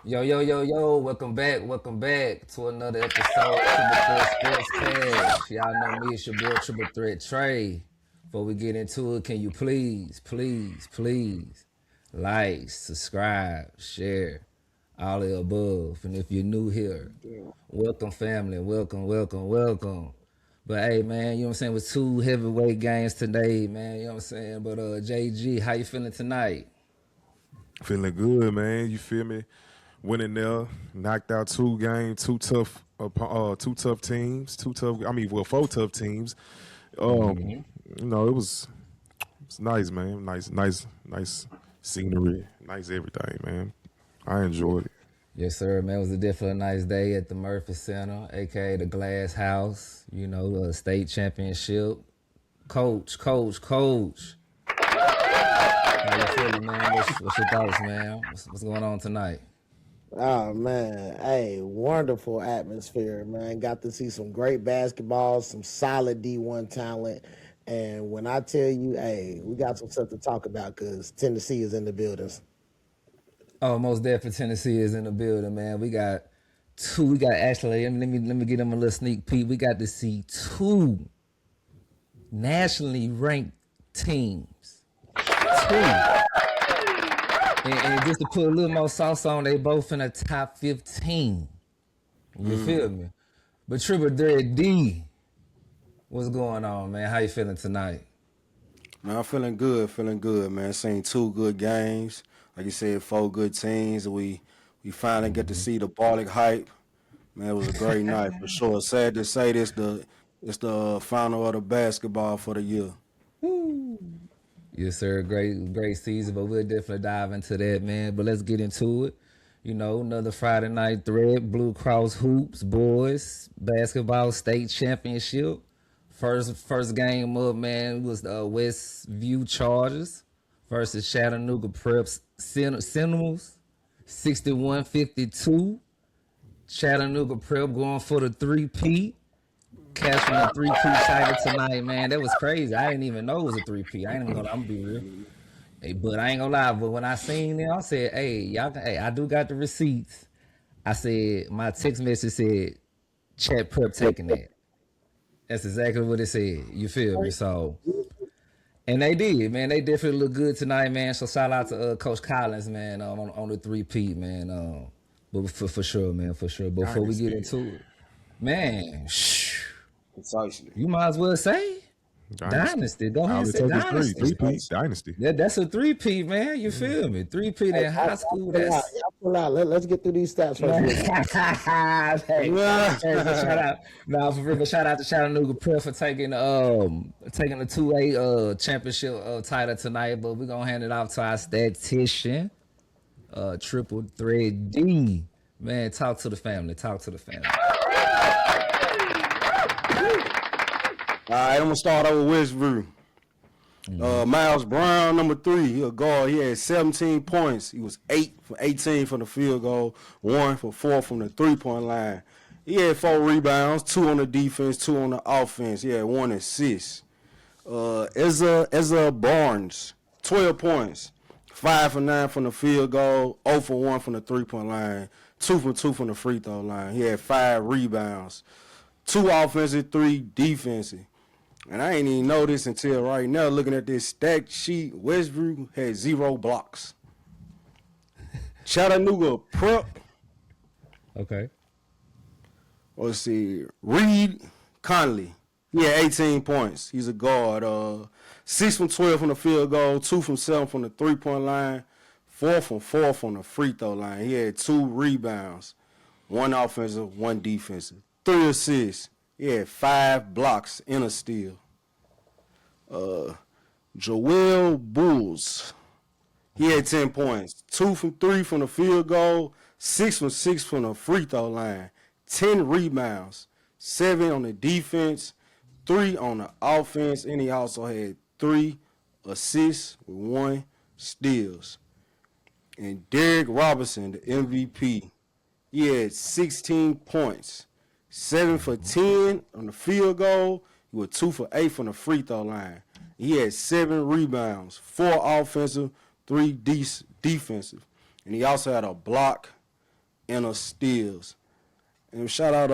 Yo, yo, yo, yo, welcome back to another episode of Triple Threat Sportscast. Y'all know me, it's your boy Triple Threat Trey. Before we get into it, can you please like, subscribe, share, all the above. And if you're new here, welcome family, welcome. But hey man, you know what I'm saying, with two heavyweight games today, man, you know what I'm saying? But JG, how you feeling tonight? Feeling good, man. You feel me? Winning there, knocked out two games, two tough teams, two tough. I mean, well, four tough teams. It was nice, man. Nice scenery, nice everything, man. I enjoyed it. Yes, sir, man. It was definitely a nice day at the Memphis Center, aka the Glass House. You know, the state championship. Coach. How you feeling, man? What's your thoughts, man? What's going on tonight? Oh man, hey, wonderful atmosphere, man. Got to see some great basketball, some solid D1 talent. And when I tell you, hey, we got some stuff to talk about because Tennessee is in the buildings. Oh, most definitely Tennessee is in the building, man. We got two. We got actually. Let me give them a little sneak peek. We got to see two nationally ranked teams. Two. And just to put a little more sauce on, they both in the top 15. You feel me? But Triple Threat D, what's going on, man? How you feeling tonight? Man, I'm feeling good, man. Seen two good games. Like you said, four good teams. We finally get to see the Bartlett hype. Man, it was a great night for sure. Sad to say it's the final of the basketball for the year. Yes, sir. Great season, but we'll definitely dive into that, man. But let's get into it. You know, another Friday night thread, BlueCross hoops, boys, basketball state championship. First game up, man, was the Westview Chargers versus Chattanooga Prep Sentinels, 61-52. Chattanooga Prep going for the three-peat. Catching a three-peat title tonight, man. That was crazy. I didn't even know it was a three-peat. I'm gonna be real. Hey, but I ain't gonna lie. But when I seen them, I said, "Hey, I do got the receipts." I said, my text message said, "Chat Prep taking that." That's exactly what it said. You feel me? So, and they did, man. They definitely look good tonight, man. So shout out to Coach Collins, man, on the three-peat, man. But for sure, man, for sure. Before we get into it, man, Precisely. you might as well say Dynasty. Go ahead and say Dynasty. Three-peat, Dynasty. That's a three-peat, man. You feel me? Three-peat in high school. That's Let's get through these stats first. hey, shout out. Nah, for real, but shout out to Chattanooga Prep for taking the 2A championship title tonight. But we're gonna hand it off to our statistician, Triple Threat D. Man, talk to the family. All right, I'm gonna start over with Westview. Miles Brown, number 3, he a guard. He had 17 points. He was 8 for 18 from the field goal, 1 for 4 from the three-point line. He had 4 rebounds, 2 on the defense, 2 on the offense. He had 1 assist. Ezra Barnes, 12 points, 5 for 9 from the field goal, 0 for 1 from the three-point line, 2 for 2 from the free throw line. He had 5 rebounds, 2 offensive, 3 defensive. And I ain't even know this until right now, looking at this stat sheet. Westview had 0 blocks. Chattanooga Prep, Okay. let's see, Reed Conley. He had 18 points. He's a guard. 6 from 12 from the field goal, 2 from 7 from the three-point line, 4 from 4 from the free throw line. He had 2 rebounds, 1 offensive, 1 defensive, 3 assists. He had 5 blocks and a steal. Joel Bulls, he had 10 points, 2 from 3 from the field goal, 6 from 6 from the free throw line, 10 rebounds, 7 on the defense, 3 on the offense, and he also had 3 assists with 1 steals. And Derek Robinson, the MVP, he had 16 points, 7 for 10 on the field goal. He was 2 for 8 from the free throw line. He had 7 rebounds, 4 offensive, 3 defensive. And he also had a block and a steals. And shout out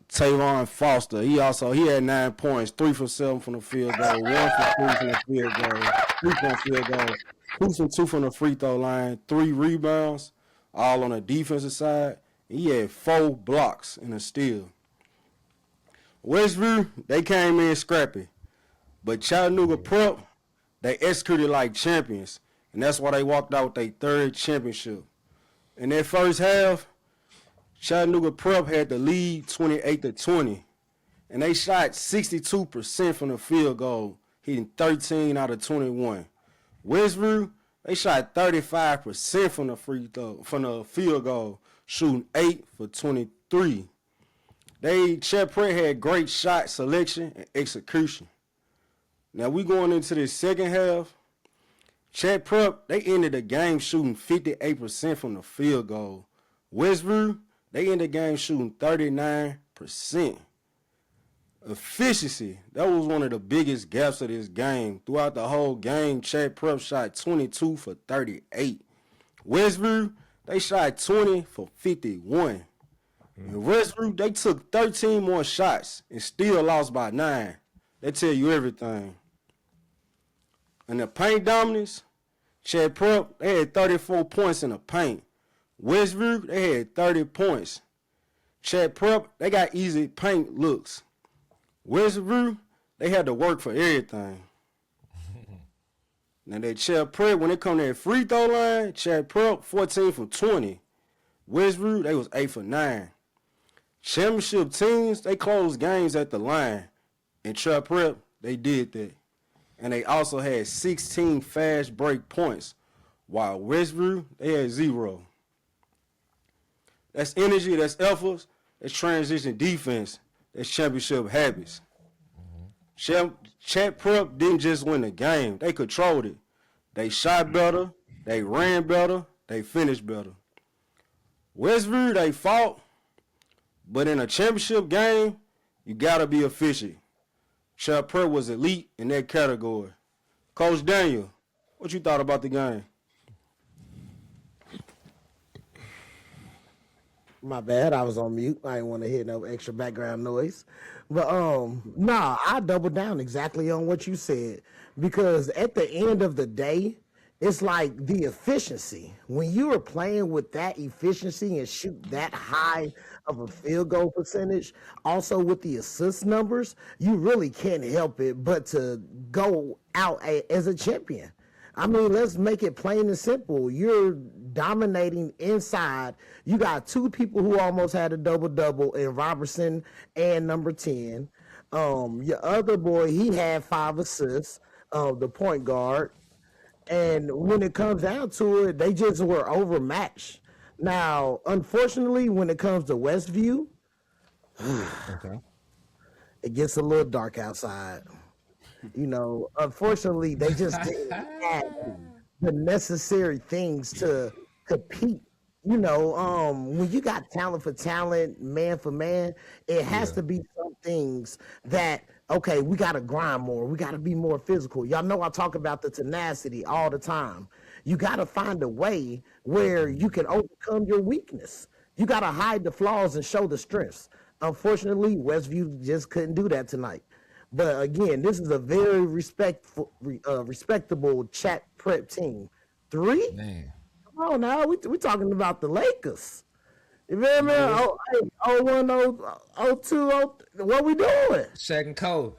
Tavon Foster. He had 9 points, 3 for 7 from the field goal, 1 for 3 from the field goal, 3-point field goal, 2 from 2 from the free throw line, 3 rebounds, all on the defensive side. He had 4 blocks and a steal. Westview, they came in scrappy. But Chattanooga Prep, they executed like champions. And that's why they walked out with their 3rd championship. In that first half, Chattanooga Prep had the lead 28-20. And they shot 62% from the field goal, hitting 13 out of 21. Westview, they shot 35% from the field goal, shooting 8 for 23. Chat Prep had great shot selection and execution. Now we going into the second half. Chat Prep, they ended the game shooting 58% from the field goal. Westview, they ended the game shooting 39%. Efficiency, that was one of the biggest gaps of this game. Throughout the whole game, Chat Prep shot 22 for 38. Westview, they shot 20 for 51. And Westview, they took 13 more shots and still lost by 9. They tell you everything. And the paint dominance, Chat Prep, they had 34 points in the paint. Westview, they had 30 points. Chat Prep, they got easy paint looks. Westview, they had to work for everything. Now that Chat Prep, when it come to that free throw line, Chat Prep 14 for 20. Westview, they was 8 for 9. Championship teams, they closed games at the line. And Chat Prep, they did that. And they also had 16 fast break points, while Westview, they had 0. That's energy, that's efforts, that's transition defense, that's championship habits. Chat Prep didn't just win the game, they controlled it. They shot better, they ran better, they finished better. Westview, they fought, but in a championship game, you gotta be efficient. Chat Prep was elite in that category. Coach Daniel, what you thought about the game? My bad, I was on mute. I didn't want to hear no extra background noise. But nah, I doubled down exactly on what you said. Because at the end of the day, it's like the efficiency. When you are playing with that efficiency and shoot that high of a field goal percentage, also with the assist numbers, you really can't help it but to go out as a champion. I mean, let's make it plain and simple. You're dominating inside. You got 2 people who almost had a double-double in Robertson and number 10. Your other boy, he had 5 assists, the point guard. And when it comes down to it, they just were overmatched. Now, unfortunately, when it comes to Westview, Okay. it gets a little dark outside. You know, unfortunately, they just didn't have the necessary things to compete. You know, when you got talent for talent, man for man, it has to be some things that, okay, we got to grind more. We got to be more physical. Y'all know I talk about the tenacity all the time. You got to find a way where you can overcome your weakness. You got to hide the flaws and show the strengths. Unfortunately, Westview just couldn't do that tonight. But again, this is a very respectable Chat Prep team. 3? Man. Come on now, we talking about the Lakers. You feel me? Oh, hey, 01, 02, what we doing? Shaq and Cole.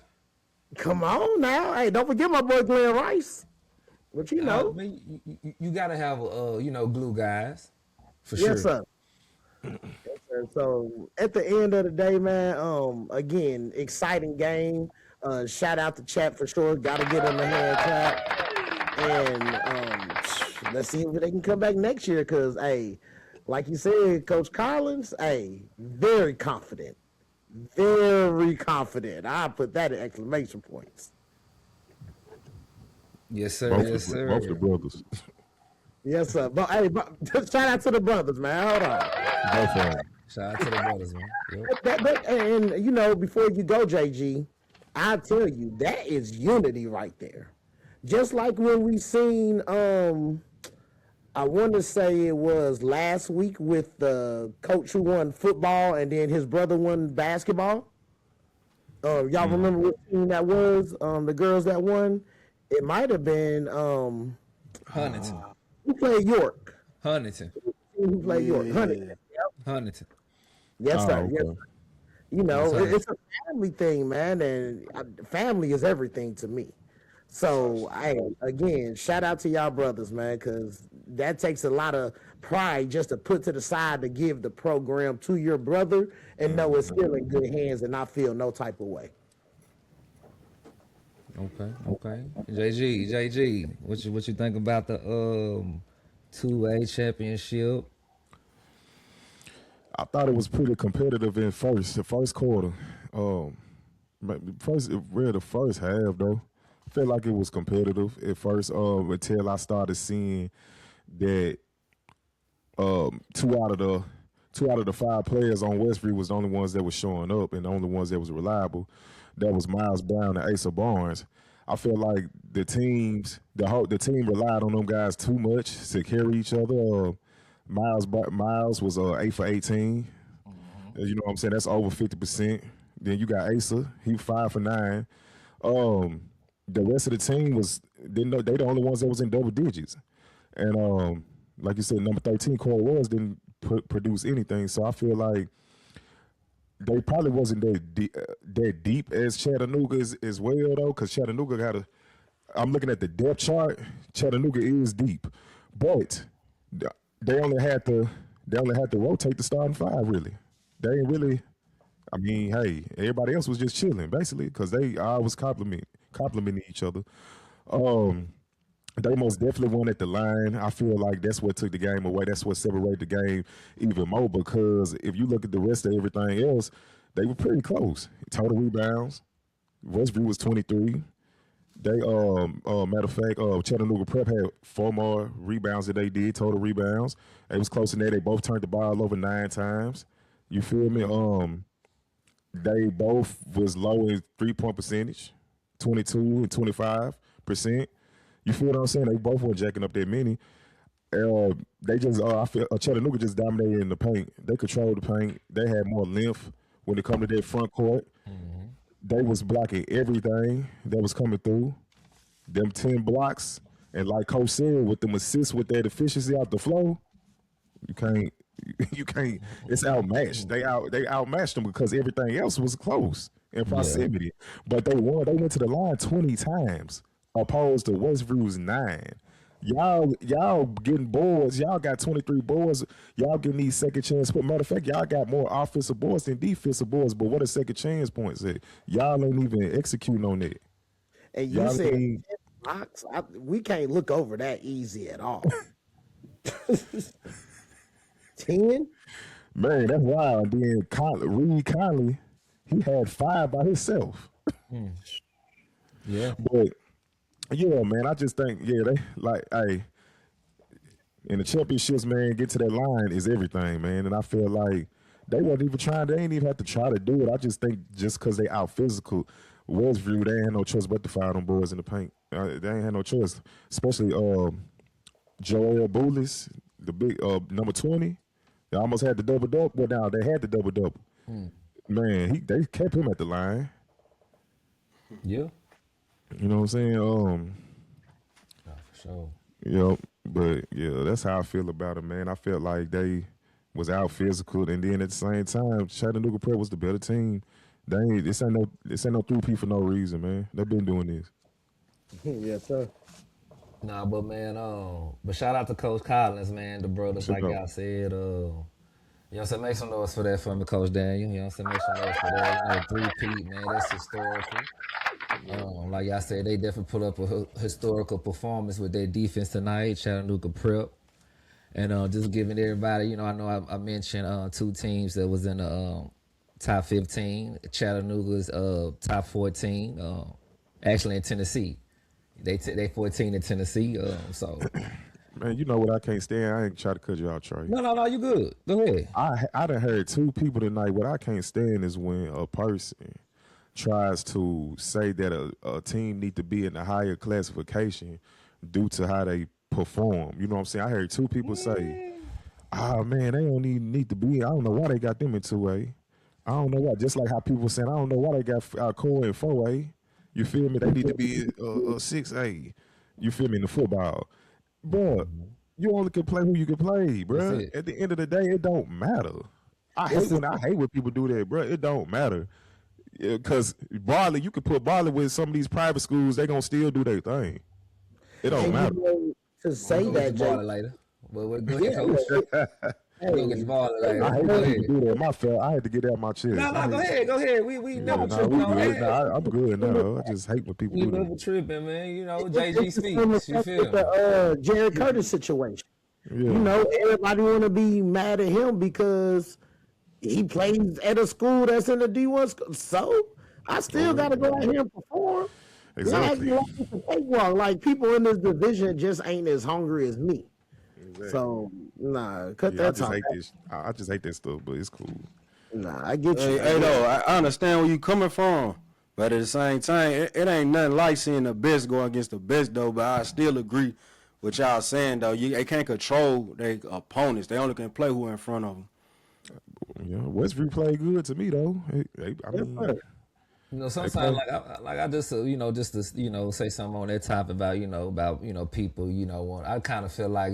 Come on now. Hey, don't forget my boy Glenn Rice. But you know. You gotta have glue guys. For Yes, sure. sir. Yes, sir. So at the end of the day, man, again, exciting game. Shout out to Chat for sure. Gotta get in the hand clap. And let's see if they can come back next year. Cause hey, like you said, Coach Collins, hey, very confident. Very confident. I put that in exclamation points. Yes, sir. Both, Yes, sir. both the brothers. Yes, sir. But hey, shout out to the brothers, man. Hold on. Both of them. Shout out to the brothers, man. Yep. And you know, before you go, JG, I tell you that is unity right there. Just like when we seen I want to say it was last week with the coach who won football and then his brother won basketball. Y'all remember what team that was? The girls that won? It might have been Huntington. who played York. Huntington. Who played York? Huntington. Yep. Huntington. Yes, sir. Oh, Yes, okay. sir. You know, Yes, sir. it's a family thing, man, and family is everything to me. So, again, shout out to y'all brothers, man, because that takes a lot of pride just to put to the side to give the program to your brother and know it's still in good hands and not feel no type of way. Okay. JG, what you think about the 2A championship? I thought it was pretty competitive in the first quarter. But the first half though, I felt like it was competitive at first. Until I started seeing that two out of the five players on Westview was the only ones that was showing up and the only ones that was reliable. That was Miles Brown and Asa Barnes. I feel like the team relied on them guys too much to carry each other. Miles was 8 for 18. You know what I'm saying? That's over 50%. Then you got Asa, he 5 for 9. The rest of the team they the only ones that was in double digits. And like you said, number 13, Corey Wells didn't produce anything. So I feel like they probably wasn't that deep as Chattanooga as well though, because Chattanooga I'm looking at the depth chart. Chattanooga is deep, but they only had to rotate the starting five really. They ain't really. I mean, hey, everybody else was just chilling basically because they all was complimenting each other. They most definitely won at the line. I feel like that's what took the game away. That's what separated the game even more because if you look at the rest of everything else, they were pretty close. Total rebounds, Westview was 23. They matter of fact, Chattanooga Prep had 4 more rebounds than they did, total rebounds. It was close in there. They both turned the ball over 9 times. You feel me? They both was low in 3-point percentage, 22 and 25%. You feel what I'm saying? They both weren't jacking up that many. They just, I feel Chattanooga just dominated in the paint. They controlled the paint. They had more length when it come to their front court. They was blocking everything that was coming through. Them 10 blocks, and like Coach said, with them assists with that efficiency out the flow, you can't. It's outmatched. They outmatched them because everything else was close in proximity. Yeah. But they won. They went to the line 20 times, opposed to Westview's 9. Y'all getting boards. Y'all got 23 boards. Y'all getting these second chance. But matter of fact, y'all got more offensive boards than defensive boards. But what a second chance points at? Y'all ain't even executing on that. And you said 10 blocks. We can't look over that easy at all. 10? Man, that's wild. Then Reed Conley, he had 5 by himself. Yeah. But yeah, man, I just think, they like, hey, in the championships, man, get to that line is everything, man. And I feel like they wasn't even trying. They ain't even have to try to do it. I just think just because they out physical, Westview, they ain't no choice but to fire them boys in the paint. They ain't had no choice, especially Joel Boulis, the big number 20. They almost had the double-double. Well, now they had the double-double. Man, they kept him at the line. Yeah. You know what I'm saying? For sure. Yep. But, yeah, that's how I feel about it, man. I felt like they was out physical, and then at the same time, Chattanooga Prep was the better team. This ain't no three-peat for no reason, man. They've been doing this. Yes, sir. Nah, but man, but shout out to Coach Collins, man, the brothers, like y'all said. You know what I'm saying? Make some noise for that for me, Coach Daniel. You know what I'm saying? Make some noise for that. You know, three-peat, man, that's historical. Like I said, they definitely put up a historical performance with their defense tonight, Chattanooga Prep. And just giving everybody, you know I mentioned 2 teams that was in the top 15. Chattanooga's top 14, actually in Tennessee. They 14 in Tennessee, so. Man, you know what I can't stand? I ain't try to cut you out, Trey. No, you good. Go ahead. I done heard 2 people tonight. What I can't stand is when a person tries to say that a team need to be in a higher classification due to how they perform. You know what I'm saying? I heard two people say, "Ah man, they don't even need to be. I don't know why they got them in 2A. I don't know why." Just like how people saying, "I don't know why they got Cole in 4A." You feel me? They need to be 6A. You feel me in the football, bro? You only can play who you can play, bro. At the end of the day, it don't matter. I hate when people do that, bro. It don't matter. Because Bartlett, you could put Bartlett with some of these private schools, they gonna still do their thing. It don't matter. To say that, Jay. Later. But go ahead, Coach. We'll get the ball later. I hate when people do that. My fault. I had to get that out my chest. No, go ahead. We never tripping on that. I'm good now. I just hate when people do that. We never tripping, man. You know, JG speaks. You feel me? The Jared Curtis situation. Yeah. You know, everybody want to be mad at him because he plays at a school that's in the D1 school. So I still got to go out here and perform. Exactly. Like people in this division just ain't as hungry as me. Exactly. So cut that talk. I just hate that stuff, but it's cool. I get you. Hey, though, I understand where you coming from, but at the same time, it ain't nothing like seeing the best go against the best, though. But I still agree with y'all saying, though. They can't control their opponents. They only can play who in front of them. Yeah, Westview played good to me though. I mean, you know, sometimes I just just to say something on that topic about people. I kind of feel like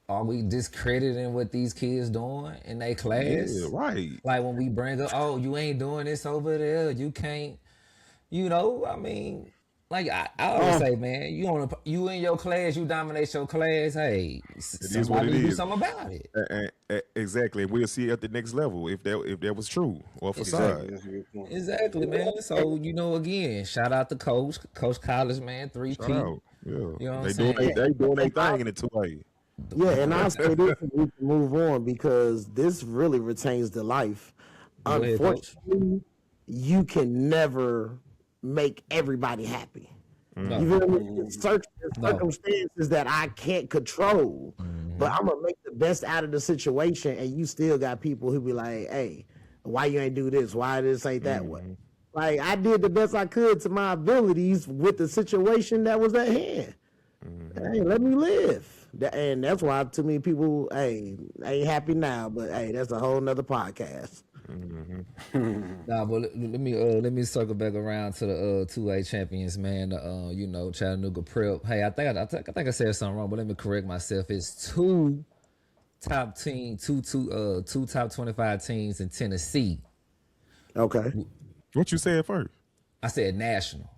are we discrediting what these kids doing in their class? Yeah, right. Like when we bring up, oh, you ain't doing this over there, you can't. I mean. Like I always say, man, you in your class, you dominate your class. Hey, somebody do something about it. Exactly, and we'll see at the next level if that was true or facade. Exactly, man. So again, shout out to Coach College, man. 3P. Yeah, you know they doing their thing in the 2A. Yeah, and I'll say this and we can move on because this really retains the life. Unfortunately, you can never make everybody happy. You feel me? Circumstances that I can't control, but I'm gonna make the best out of the situation. And you still got people who be like, "Hey, why you ain't do this? Why this ain't that way?" Like I did the best I could to my abilities with the situation that was at hand. Hey, let me live. And that's why too many people, ain't happy now. But hey, that's a whole nother podcast. Nah, but let me circle back around to the 2A champions, man. Chattanooga Prep. Hey, I think I said something wrong, but let me correct myself. It's two top 25 teams in Tennessee. Okay. What you said first? I said national.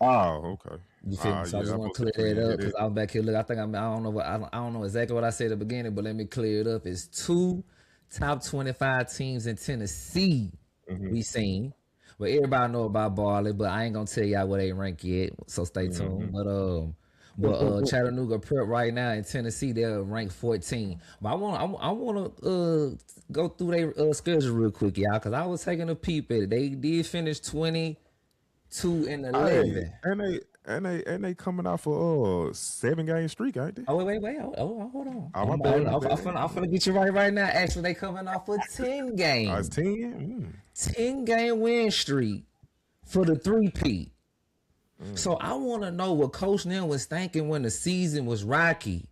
Oh, okay. You feel me? So I just want to clear that up because I'm back here. Look, I don't know exactly what I said at the beginning, but let me clear it up. It's two top 25 teams in Tennessee we seen. But everybody know about Bartlett, but I ain't gonna tell y'all where they rank yet, so stay tuned. But Chattanooga Prep right now in Tennessee, they're ranked 14. But I wanna go through their schedule real quick, y'all, because I was taking a peep at it. They did finish 22-11. And they coming off for 7-game streak, ain't they? Oh wait. Oh, hold on. I'm finna get you right now. Actually, they coming off a 10 game. It's 10? 10-game win streak for the 3-peat. So I want to know what Coach Neal was thinking when the season was rocky.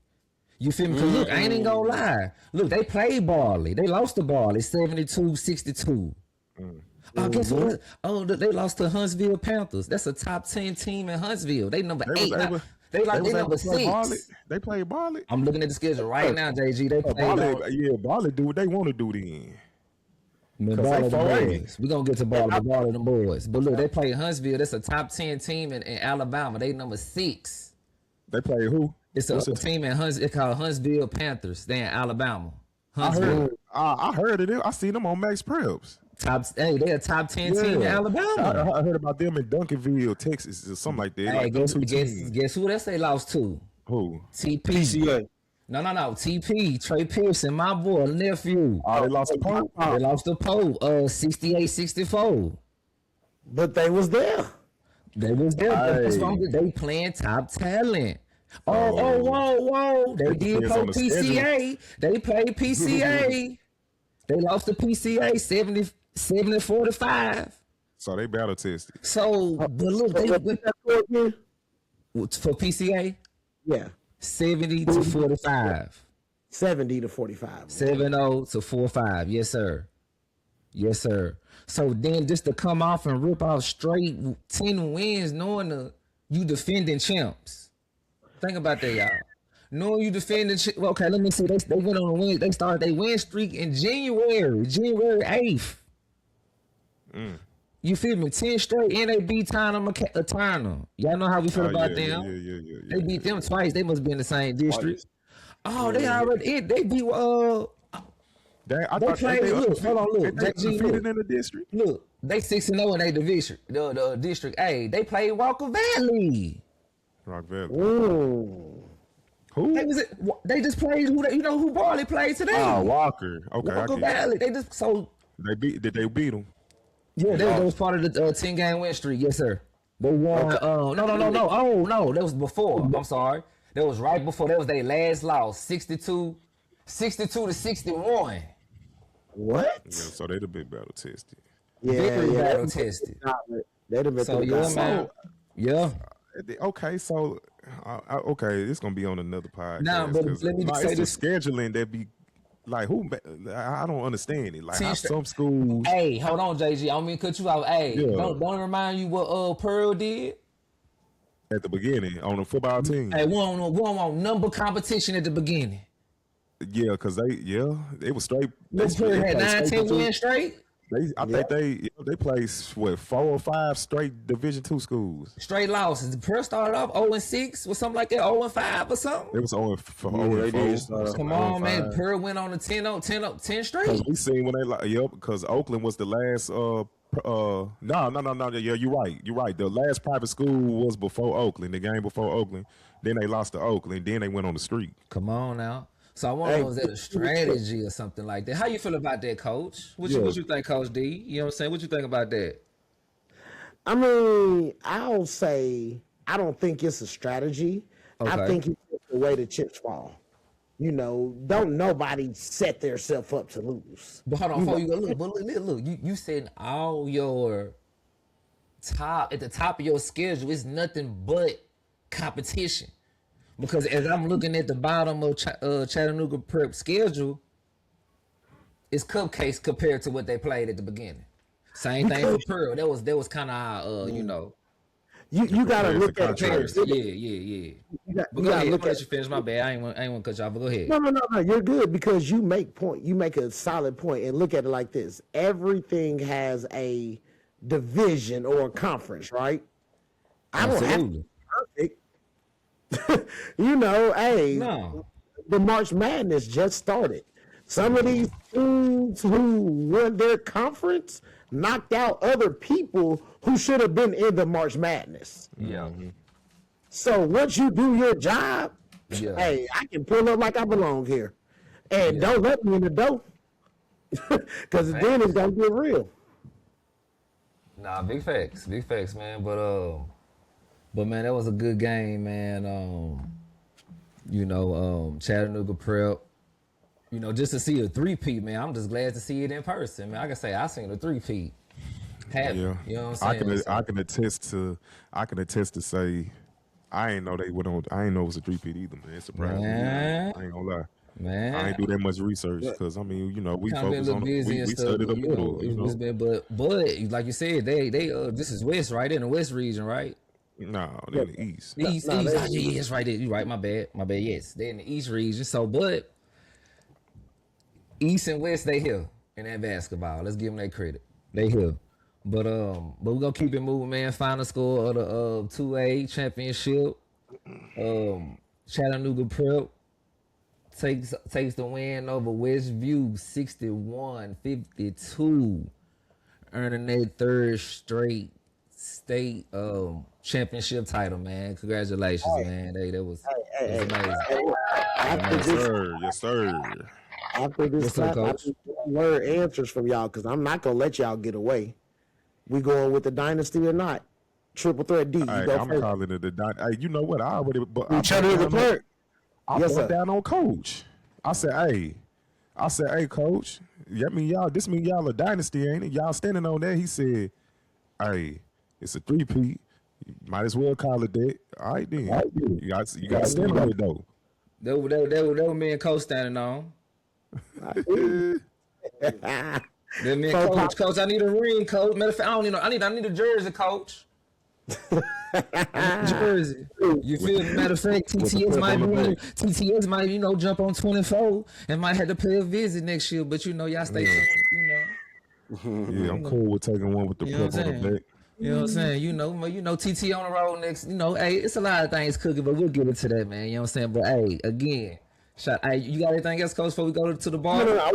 You feel me? Cause look, I ain't even gonna lie. Look, they played Bartlett. They lost to Bartlett 72-62. Guess what? Oh, they lost to Huntsville Panthers. That's a top 10 team in Huntsville. They number 8. They number 6. They played Bartlett. I'm looking at the schedule right now, JG. They played Bartlett do what they want to do then. Bartlett the boys. We're gonna get to Bartlett the boys. But look, they played Huntsville. That's a top 10 team in Alabama. They number 6. They play who? It's a team in Huntsville. It's called Huntsville Panthers. They in Alabama. I heard of them. I seen them on Max Preps. They a top 10 team in Alabama. I heard about them in Duncanville, Texas, or something like that. Hey, guess who else they lost to? Who? TP. No. TP, Trey Pearson, my boy, nephew. They lost to Pope. They lost to Pope, 68-64. But they was there. They playing top talent. Whoa. They did play PCA. They played PCA. They lost to PCA 70-45. So they battle tested. So, but look, for PCA, yeah, 70 to 45. 70 to 45. 7-0 to 4-5. Yes, sir. Yes, sir. So then just to come off and rip off straight 10 wins, knowing you defending champs. Think about that, y'all. Knowing you defending, well, okay, let me see. They went on a win. They started their win streak in January 8th. You feel me? 10 straight, and they beat Tottenham. Y'all know how we feel about them. Yeah. They beat them twice. They must be in the same district. Oh, they already they beat I they thought played. Look, hold on, look. They JG, defeated look. in the district. Look, they 6-0 in their division. The district A. They played Walker Valley. Rock Valley. Ooh. Who? They just played who Bartlett played today. Oh, Walker. Okay, Walker Valley. Did they beat them? Yeah, they was part of the 10-game win streak. Yes, sir. They won. No. Oh no, that was before. I'm sorry. That was right before. That was their last loss. 62 to 61. What? Yeah, so they'd have been battle tested. Victory battle tested. They'd have been So yeah, man. Yeah. Okay, so okay, it's gonna be on another podcast. Nah, but let me say it's this. the scheduling that be like I don't understand it. Like how 10 some schools. Hey, hold on, JG. I don't mean to cut you out. Hey, Yeah. don't remind you what Pearl did. At the beginning on the football team. Hey, we don't want number competition at the beginning. Yeah, because they was straight. Look, Pearl had 9-10 wins straight. I think they played what 4 or 5 straight Division II schools. Straight losses. Pearl started off 0-6 or something like that, 0-5 or something. It was 0-4. Come on, man. Pearl went on a 10 straight. We seen when they because Oakland was the last. No. Yeah, you're right. The last private school was before Oakland. The game before Oakland. Then they lost to Oakland. Then they went on the street. Come on now. So I want to know, is that a strategy or something like that? How you feel about that, Coach? What you think, Coach D? You know what I'm saying? What you think about that? I mean, I'll say I don't think it's a strategy. Okay. I think it's just the way the chips fall. You know, don't nobody set themselves up to lose. But hold on, before you go, look, you said all your at the top of your schedule is nothing but competition. Because as I'm looking at the bottom of Chattanooga Prep schedule, it's cupcakes compared to what they played at the beginning. Same thing for Pearl. That was kind of you know. You gotta look at comparison. it. Yeah. But go ahead. Let you finish. My bad. I ain't want to cut you off. But go ahead. No. You're good because you make a solid point and look at it like this. Everything has a division or a conference, right? I don't have to be perfect. You know, hey, the March Madness just started. Some of these teams who won their conference knocked out other people who should have been in the March Madness. Yeah. So once you do your job, hey, I can pull up like I belong here. And don't let me in the door. Because then it's going to get real. Nah, big facts, man. But man, that was a good game, man. Chattanooga Prep. You know, just to see a three-peat, man. I'm just glad to see it in person, man. I can say I seen a three-peat. Yeah, you know what I'm saying? I can attest to say I ain't know they went on. I ain't know it was a three-peat either, man. It surprised me. I ain't gonna lie. Man, I ain't do that much research because I mean, you know, we focus on we stuff, studied a little. But like you said, they this is West, right? In the West region, right? No, they're in the East. East. Yes, right there. You right. My bad. Yes, they're in the East region. So, but East and West, they here in that basketball. Let's give them that credit. They here. But we're gonna keep it moving, man. Final score of the 2A championship. Chattanooga Prep takes the win over Westview 61-52, earning their third straight state championship title, man. Congratulations, man. That was amazing. Yes, sir. After this clap, I just learn answers from y'all because I'm not gonna let y'all get away. We going with the Dynasty or not? Triple threat D. I'm calling it the Dynasty. Hey, you know what? I already. I put down on Coach. I said, hey, Coach. This mean y'all a Dynasty, ain't it? Y'all standing on that. He said, hey, it's a three-peat. Might as well call it that. All right, then. You got to stand on it, though. That was me and Coach standing on. That me and Coach, I need a ring, Coach. Matter of fact, I need a jersey, Coach. Jersey. You feel me? Matter of fact, TTS might jump on 24 and might have to pay a visit next year, but y'all stay tuned, Yeah, I'm cool with taking one with the prep on the back. You know what I'm saying? TT on the road next. Hey, it's a lot of things cooking, but we'll get into that, man. You know what I'm saying? But hey, again, you got anything else, Coach, before we go to the bar? No,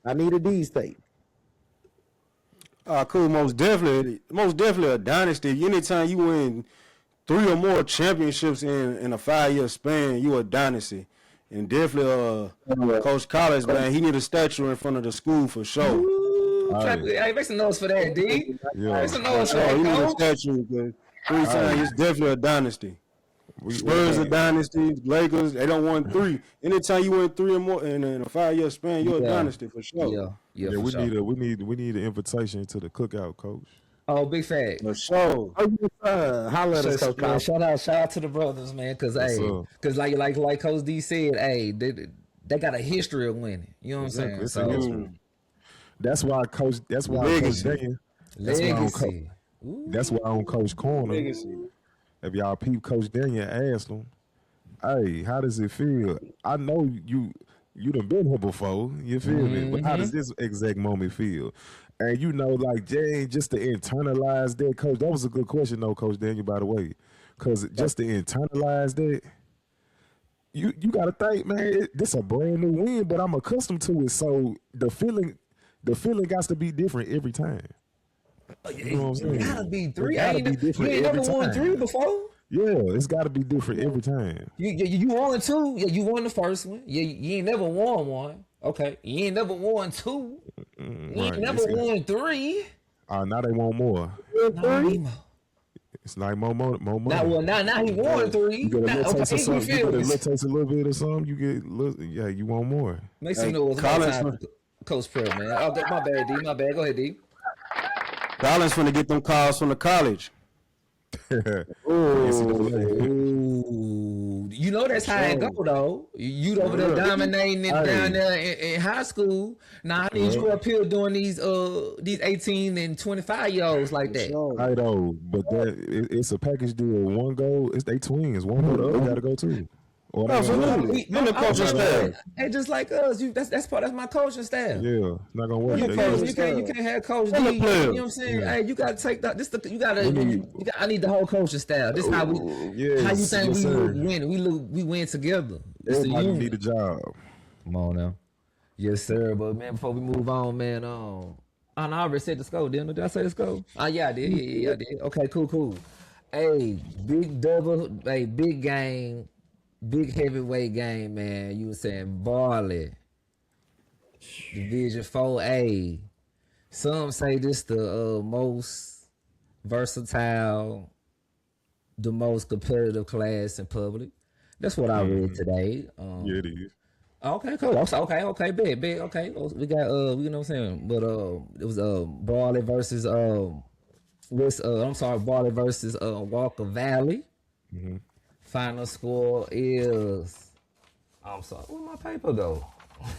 I need a D state. Cool. Most definitely a dynasty. Anytime you win 3 or more championships in a 5-year span, you a dynasty. And definitely, Coach Collins, man, he need a statue in front of the school for sure. Hey, make some notes for that, D. Yeah. Make some notes for that, He need a Coach. statue. 3 times, it's definitely a dynasty. Spurs a dynasty. Lakers, they don't want 3. Anytime you win 3 or more in a 5-year span, you're a dynasty for sure. Yeah, we sure. need an invitation to the cookout, Coach. Oh, big fact. For sure. Holla at us, Coach Collins. Shout out to the brothers, man, because like Coach D said, hey, they got a history of winning. You know what I'm saying? That's why Coach Daniel. Legacy. That's why on Coach Corner. Legacy. If y'all peep Coach Daniel asked him, hey, how does it feel? I know you done been here before, you feel me? But how does this exact moment feel? And like Jay, just to internalize that, Coach, that was a good question though, Coach Daniel, by the way. Because just to internalize that, you gotta think, man, this a brand new win, but I'm accustomed to it. So the feeling got to be different every time. You know what I'm saying? It gotta be 3. It gotta be different You ain't every never won time. 3 before. Yeah, it's got to be different every time. You won 2. Yeah, you won the first one. Yeah, you ain't never won 1. Okay, you ain't never won 2. You ain't never won 3. Now they want more. It's like more money. Now he won 3. You get a little taste of something. You get a Feelings. little taste a little bit of something. You get, you want more. Make some noise. Coach Prep, man. Oh, my bad, D. My bad. Go ahead, D. Collins finna get them calls from the college. Ooh, that's how it go though. You over there dominating it down there in high school. Now I need you up here doing these 18 and 25-year-olds like that. I know, but it's a package deal. One go, they twins. One go, the other gotta go too. Absolutely. In the coaching staff. Hey, just like us, that's my coaching staff. Yeah, not gonna work. You can't have Coach D. You know what I'm saying? Yeah. Hey, you gotta take that. I need the whole coaching staff. This is how you think we win? We win together. Everybody need a job. Come on now. Yes, sir. But man, before we move on, man, I already said the score, didn't I? Did I say the score? Yeah, I did. Yeah, I did. Okay, cool. Hey, big game. Big heavyweight game, man. You were saying Bartlett, Division 4A. Some say this the most versatile, the most competitive class in public. That's what I read today. Yeah, it is. Okay, cool. Okay, big. Okay, we got you know what I'm saying. But it was Bartlett versus Bartlett versus Walker Valley. Mm-hmm. Final score is, I'm sorry, where my paper go?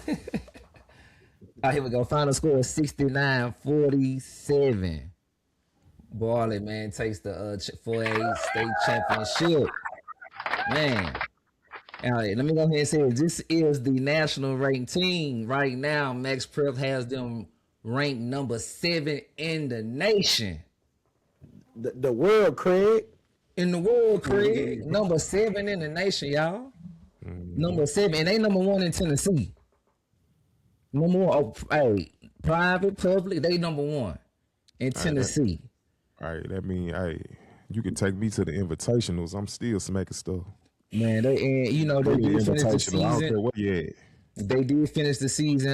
Here we go. Final score is 69-47. Bartlett, man, takes the 4A state championship. Man. All right, let me go ahead and say this is the national ranked team. Right now, Max Prep has them ranked number 7 in the nation. The world, Craig. In the world, Craig, number 7 in the nation, y'all. Number 7, and they number 1 in Tennessee. Number 1, private, public, they number 1 in Tennessee. All right, that mean, you can take me to the invitationals. I'm still smacking stuff. Man, they did finish the season. I don't care what you at. They did finish the season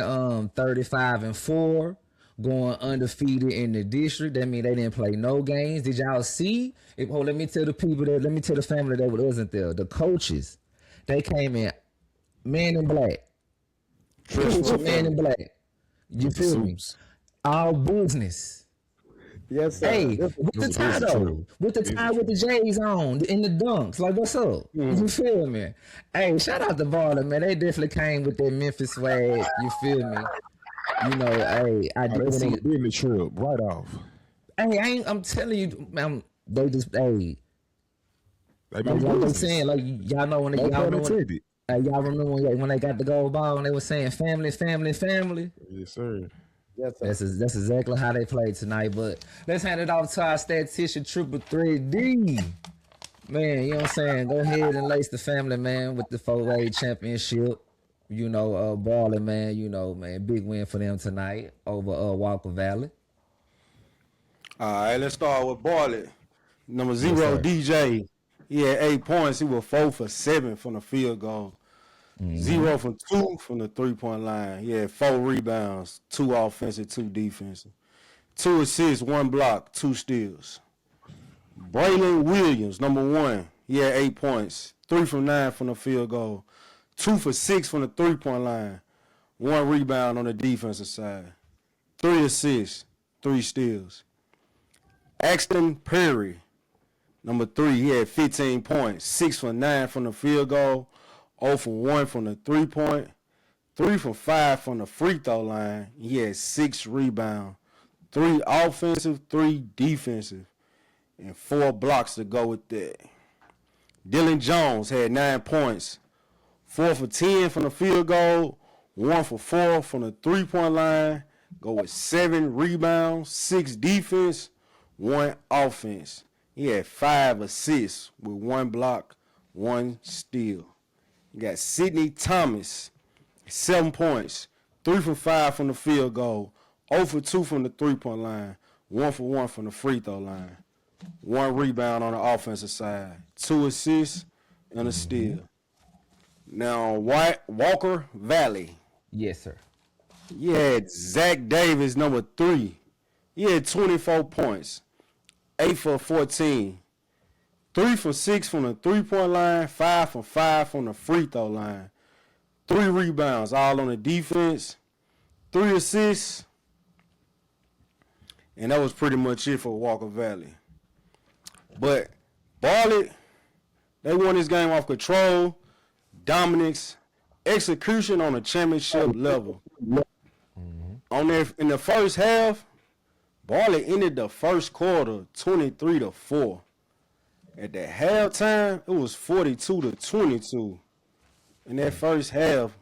35-4. Going undefeated in the district. That means they didn't play no games. Did y'all see? Let me tell the family that wasn't there. The coaches, they came in man in black. Man in black. You feel me? All business. Yes, sir. Hey, This with the This tie is true. though, with the This tie is with the J's on in the dunks, like what's up? You feel me? Hey, shout out to Bartlett, man. They definitely came with that Memphis swag. You feel me? You know, hey, I Oh, they did went on see. a business trip right off. Hey, I'm telling you, man. They just hey, They like, mean like they business. saying, like y'all know when they, No y'all pun know when. intended. Y'all remember when they got the gold ball and they were saying family, family, family. Yes, sir. yes, sir. That's exactly how they played tonight. But let's hand it off to our statistician, Triple 3D. Man, you know what I'm saying? Go ahead and lace the family, man, with the 4A championship. You know, balling, man. You know, man, big win for them tonight over Walker Valley. All right, let's start with Bartlett. Number Yes, 0, sir. DJ. He had 8 points. He was 4 for 7 from the field goal. 0 from 2 from the 3-point line. He had 4 rebounds, 2 offensive, 2 defensive. 2 assists, 1 block, 2 steals. Braylon Williams, number 1. He had 8 points, 3 from 9 from the field goal. 2 for 6 from the 3-point line. 1 rebound on the defensive side. 3 assists, 3 steals. Axton Perry, number 3, he had 15 points, 6 for 9 from the field goal, 0 for 1 from the 3-point, 3 for 5 from the free throw line. He had 6 rebounds, 3 offensive, 3 defensive, and 4 blocks to go with that. Dylan Jones had 9 points, 4 for 10 from the field goal, 1 for 4 from the 3-point line, go with 7 rebounds, 6 defense, 1 offense. He had 5 assists with 1 block, 1 steal. You got Sidney Thomas, 7 points, 3 for 5 from the field goal, 0 for 2 from the 3-point line, 1 for 1 from the free throw line. 1 rebound on the offensive side, 2 assists, and a steal. Now, Walker Valley. Yes, sir. You had Zach Davis, number 3. He had 24 points, 8 for 14, 3 for 6 from the 3-point line, 5 for 5 from the free throw line, 3 rebounds, all on the defense, 3 assists, and that was pretty much it for Walker Valley. But Bartlett, they won this game off control, dominance, execution on a championship level. In the first half, Bartlett ended the first quarter 23-4. At the halftime, it was 42-22. In that first half,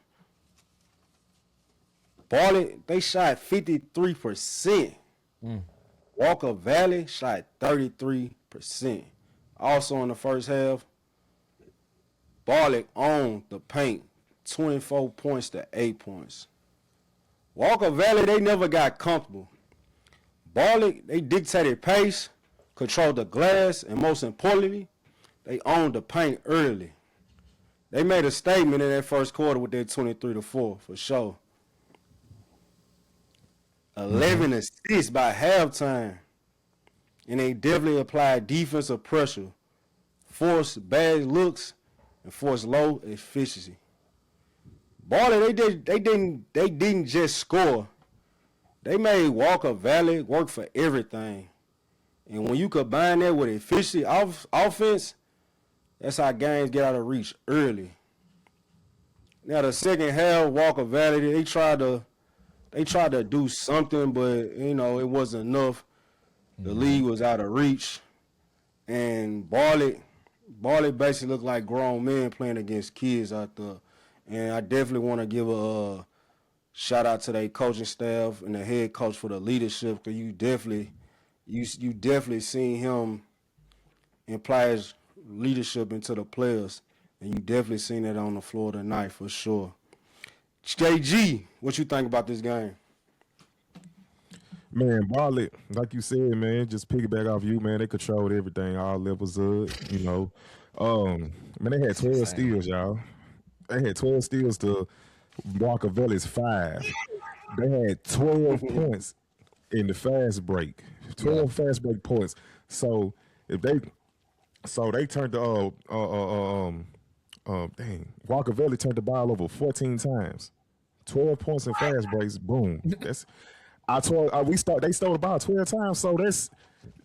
Bartlett, they shot 53%. Walker Valley shot 33%. Also in the first half, Bartlett owned the paint, 24 points to 8 points. Walker Valley, they never got comfortable. Bartlett, they dictated pace, controlled the glass, and most importantly, they owned the paint early. They made a statement in that first quarter with their 23-4 for sure. 11 assists by halftime. And they definitely applied defensive pressure, forced bad looks, and forced low efficiency. Bartlett, they didn't just score. They made Walker Valley work for everything. And when you combine that with efficiency offense, that's how games get out of reach early. Now the second half, Walker Valley, they tried to do something, but you know, it wasn't enough. The league was out of reach. And Bartlett basically looked like grown men playing against kids out there. And I definitely want to give a shout out to their coaching staff and the head coach for the leadership, because you definitely seen him imply his leadership into the players, and you definitely seen that on the floor tonight for sure. JG, what you think about this game? Man, Bartlett, like you said, man, just piggyback off you, man. They controlled everything, all levels of it, you know. Man, they had 12 steals, y'all. They had 12 steals to Walker Valley's 5. They had 12 points in the fast break. 12 fast break points. So if they turned the Walker Valley turned the ball over 14 times. 12 points in fast breaks, boom. They stole the ball 12 times, so that's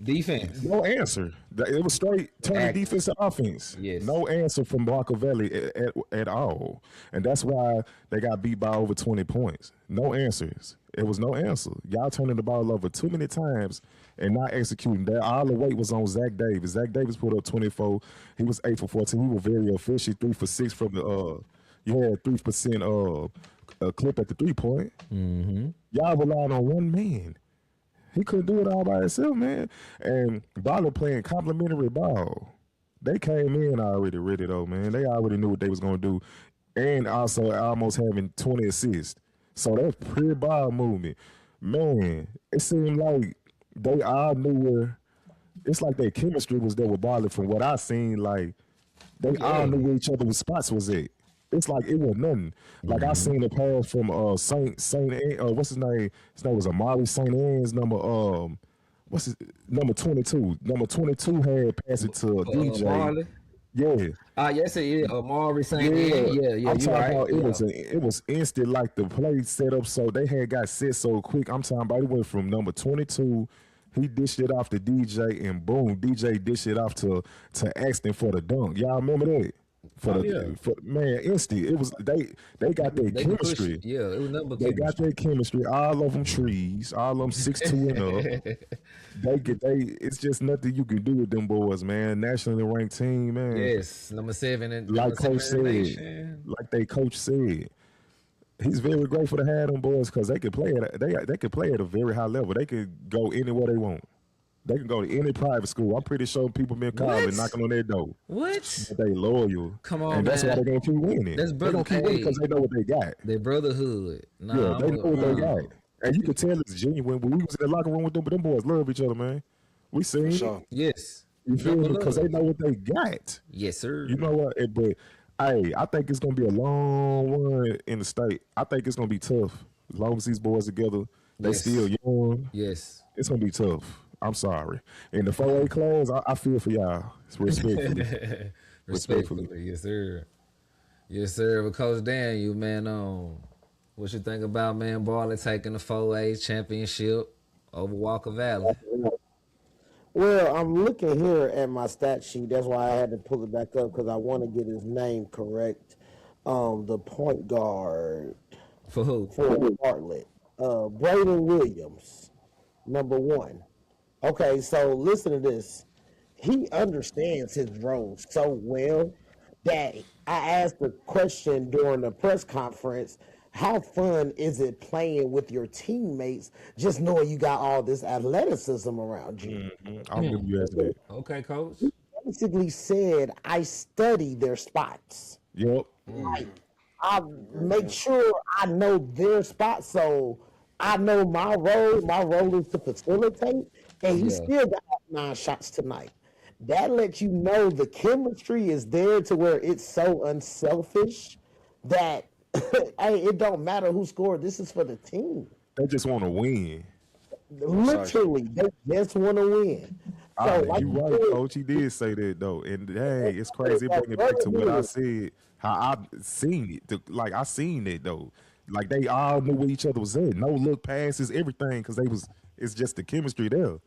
Defense. no answer. It was straight turning defense to offense. Yes. No answer from Blanco Valley at all. And that's why they got beat by over 20 points. No answers. It was no answer. Y'all turning the ball over too many times and not executing. That all the weight was on Zach Davis. Zach Davis put up 24. He was 8 for 14. He was very efficient, 3 for 6 from the you had 3% clip at the 3-point. Mm-hmm. Y'all relied on one man. He couldn't do it all by himself, man. And Bartlett playing complimentary ball. They came in already ready, though, man. They already knew what they was going to do. And also almost having 20 assists. So that's pretty ball movement. Man, it seemed like they all knew where, it's like their chemistry was there with Bartlett from what I seen. Like, they all knew where each other's spots was at. It's like it was nothing. Like I seen the pass from Saint what's his name? His name was Amari St. Anne's number number 22. Number 22 had passed it to DJ. Marley? Yeah. Yes, it is. Amari St. Anne. Yeah, I'm you talking right. about it was instant, like the play set up so they had got set so quick. I'm talking about it went from number 22. He dished it off to DJ and boom, DJ dished it off to Axton for the dunk. Y'all remember that? Man, instant. It was they got their chemistry. It was number. They got their chemistry. All of them trees. All of them 6'2" and up. It's just nothing you can do with them boys, man. Nationally ranked team, man. Yes, number 7 and like coach said, like they coach said. He's very grateful to have them boys because they could play they could play at a very high level. They could go anywhere they want. They can go to any private school. I'm pretty sure people been calling, knocking on their door. What? But they loyal. Come on, and that's man. why they're gonna keep winning. That's they're gonna keep winning because they know what they got. Their brotherhood. Yeah, they know what they got. And you can tell it's genuine. When we was in the locker room with them, but them boys love each other, man. We seen it. Yes. You feel me? Because they know what they got. Yes, sir. You know what? But I think it's gonna be a long run in the state. I think it's gonna be tough. As long as these boys together, they still young. Yes. It's gonna be tough. I'm sorry. In the 4A class, I feel for y'all. It's respectfully. Respectfully. Yes, sir. Yes, sir. But Coach Daniel, man, what you think about, man, Bartlett taking the 4A championship over Walker Valley? Well, I'm looking here at my stat sheet. That's why I had to pull it back up because I want to get his name correct. The point guard For who? for Bartlett, Braden Williams, number 1. Okay, so listen to this. He understands his role so well that I asked the question during the press conference, how fun is it playing with your teammates just knowing you got all this athleticism around you? I remember you asked that. Okay, Coach. He basically said, I study their spots. Yep. Like, I make sure I know their spots so I know my role. My role is to facilitate, and he still got 9 shots tonight. That lets you know the chemistry is there to where it's so unselfish that hey, it don't matter who scored. This is for the team. They just want to win. Literally, they just want to win. So, like you right, Coach. He did say that though, and hey, it's crazy. Bringing it back to what I said, how I seen it. Like I seen it though. Like they all knew where each other was at. No look passes, everything, because it's just the chemistry there.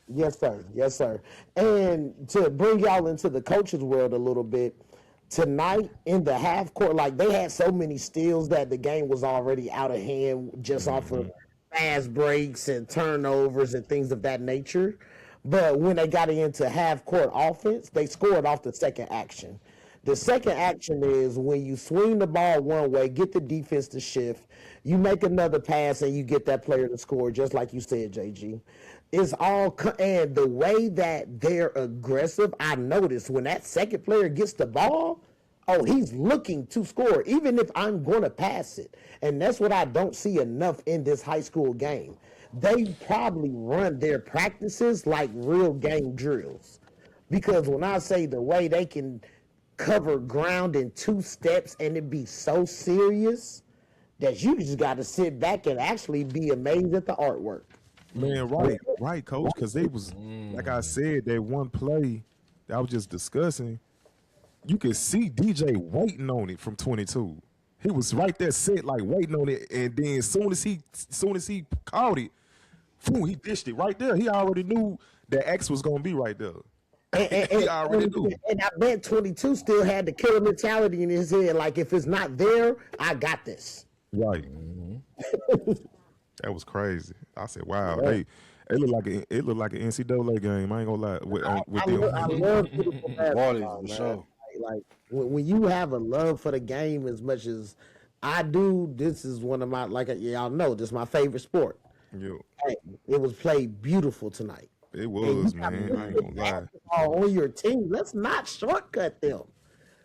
Yes, sir. Yes, sir. And to bring y'all into the coach's world a little bit, tonight in the half court, like they had so many steals that the game was already out of hand just off of fast breaks and turnovers and things of that nature. But when they got into half court offense, they scored off the second action. The second action is when you swing the ball one way, get the defense to shift, you make another pass, and you get that player to score, just like you said, JG. It's all, and the way that they're aggressive, I noticed when that second player gets the ball, oh, he's looking to score, even if I'm going to pass it. And that's what I don't see enough in this high school game. They probably run their practices like real game drills. Because when I say the way they can cover ground in 2 steps and it be so serious that you just got to sit back and actually be amazed at the artwork. Man, right, Coach, because it was, like I said, that one play that I was just discussing, you could see DJ waiting on it from 22. He was right there set, like waiting on it, and then soon as he caught it, boom, he dished it right there. He already knew that X was gonna be right there. He already knew. And I bet 22 still had the killer mentality in his head. Like, if it's not there, I got this. Right. That was crazy. I said, "Wow, it looked like an NCAA game." I ain't gonna lie. With them. I love beautiful basketball, For man. sure. Like when you have a love for the game as much as I do, this is one of my, like y'all know, this is my favorite sport. Yeah, Hey, it was played beautiful tonight. it was, man. I ain't gonna lie. Basketball on your team. Let's not shortcut them.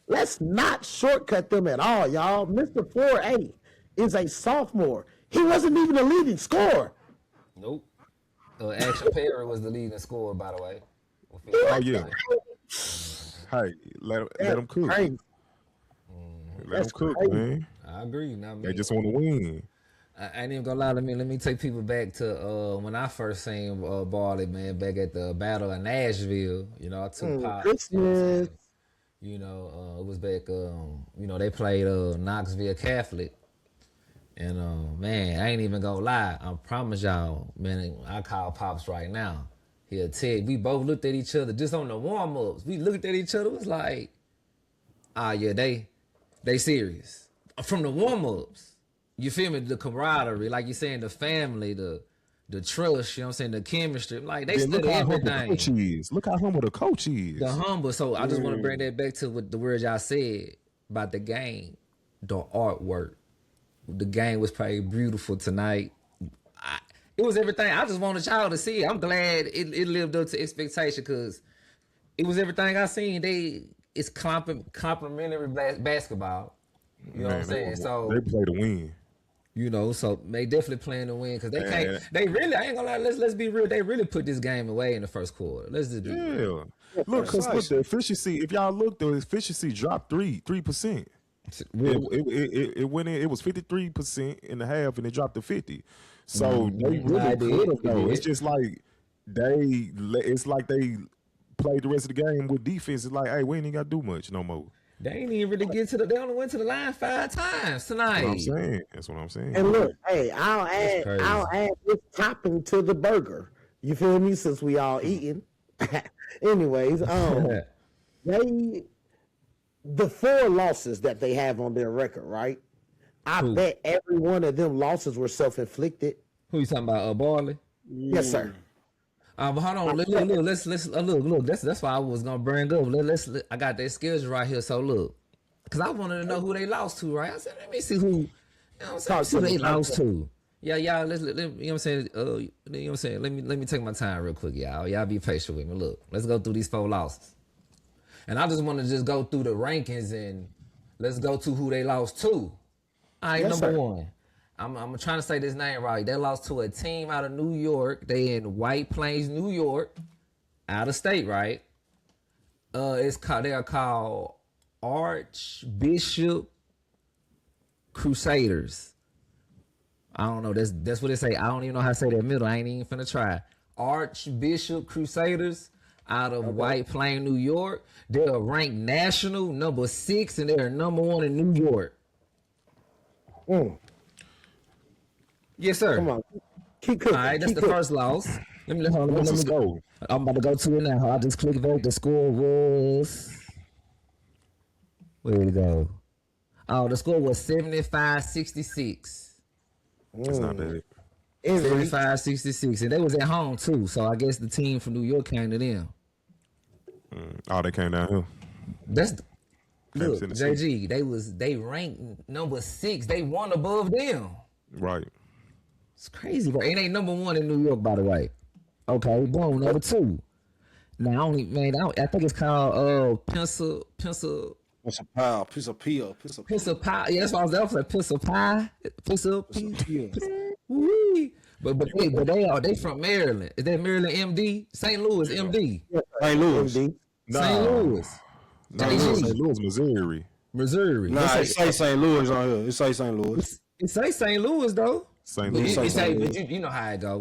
Let's not shortcut them at all, y'all. Mr. 4A is a sophomore. He wasn't even a leading scorer. Nope. Action Perry was the leading scorer, by the way. Oh yeah. Hey, let them cook. Crazy. Let them cook, crazy. man. I agree. Now, They just want to win. I ain't even gonna lie. Let me take people back to when I first seen Bartlett, man, back at the Battle of Nashville. You know, I took Pop. Christmas. You know, it was back. You know, they played Knoxville Catholic, and man, I ain't even gonna lie. I promise y'all, man. I call Pops right now. He'll tell you, we both looked at each other just on the warm ups. We looked at each other. It was like, yeah, they serious from the warm ups. You feel me? The camaraderie, like you saying, the family, the trust. You know what I'm saying? The chemistry. Like they Then look study how humble the everything. coach is. Look how humble the coach is. The humble. So I just want to bring that back to what the words y'all said about the game, the artwork. The game was probably beautiful tonight. It was everything. I just wanted y'all to see it. I'm glad it lived up to expectation because it was everything I seen. It's complimentary basketball. You know what I'm saying? So they play to win. you know, so they definitely playing to win because they can't. They really, I ain't gonna lie. Let's be real. They really put this game away in the first quarter. Let's just be real. Look, because look, the efficiency. If y'all look, the efficiency dropped 3%. It went in. It was 53% in the half, and it dropped to 50. So they really could have though. It's just like it's like they played the rest of the game with defense. It's like, hey, we ain't even got to do much no more. They ain't even really get to the. They only went to the line 5 times tonight. That's what I'm saying. And look, hey, I'll add this topping to the burger. You feel me? Since we all eating. Anyways, the 4 losses that they have on their record, right? I bet every one of them losses were self-inflicted. Who you talking about? Barley? Yes, sir. But hold on, look. Look. That's why I was gonna bring up. I got their schedule right here. So look, because I wanted to know who they lost to, right? I said, let me see who. You know what I'm saying? Who they lost to? Yeah, y'all. Let you know what I'm saying. You know what I'm saying. Let me take my time real quick, y'all. Y'all be patient with me. Look, let's go through these 4 losses, and I just want to just go through the rankings and let's go to who they lost to. All right, Yes, number sir. 1. I'm trying to say this name right. They lost to a team out of New York. They in White Plains, New York, out of state, right? They are called Archbishop Crusaders. I don't know. That's what they say. I don't even know how to say that middle. I ain't even finna try. Archbishop Crusaders out of White Plains, New York. They're ranked national number 6, and they're number 1 in New York. Yes, sir. Come on, keep cooking. All right, that's the first loss. Let me go. I'm about to go to it now. I just clicked back. The score was. Where'd it go? Oh, the score was 75-66. It's not bad. 75-66, and they was at home too. So I guess the team from New York came to them. Oh, they came down here. That's look, Tennessee. JG. They ranked number 6. They won above them. Right. It's crazy, bro. It ain't number 1 in New York, by the way. Okay, boom, number 2. Now, I think it's called Piece of pie, piece of peel, piece of pie. Pistol pie. Yeah, that's what I was there for. Pistol pie. Pistol pie. Woo. But they from Maryland. Is that Maryland MD? St. Louis MD. St. Louis. MD. St. Louis. St. Louis, Missouri. Missouri. Nah, it say St. Louis on here. It say St. Louis. It say St. Louis though. St. But Louis. but you know how it go.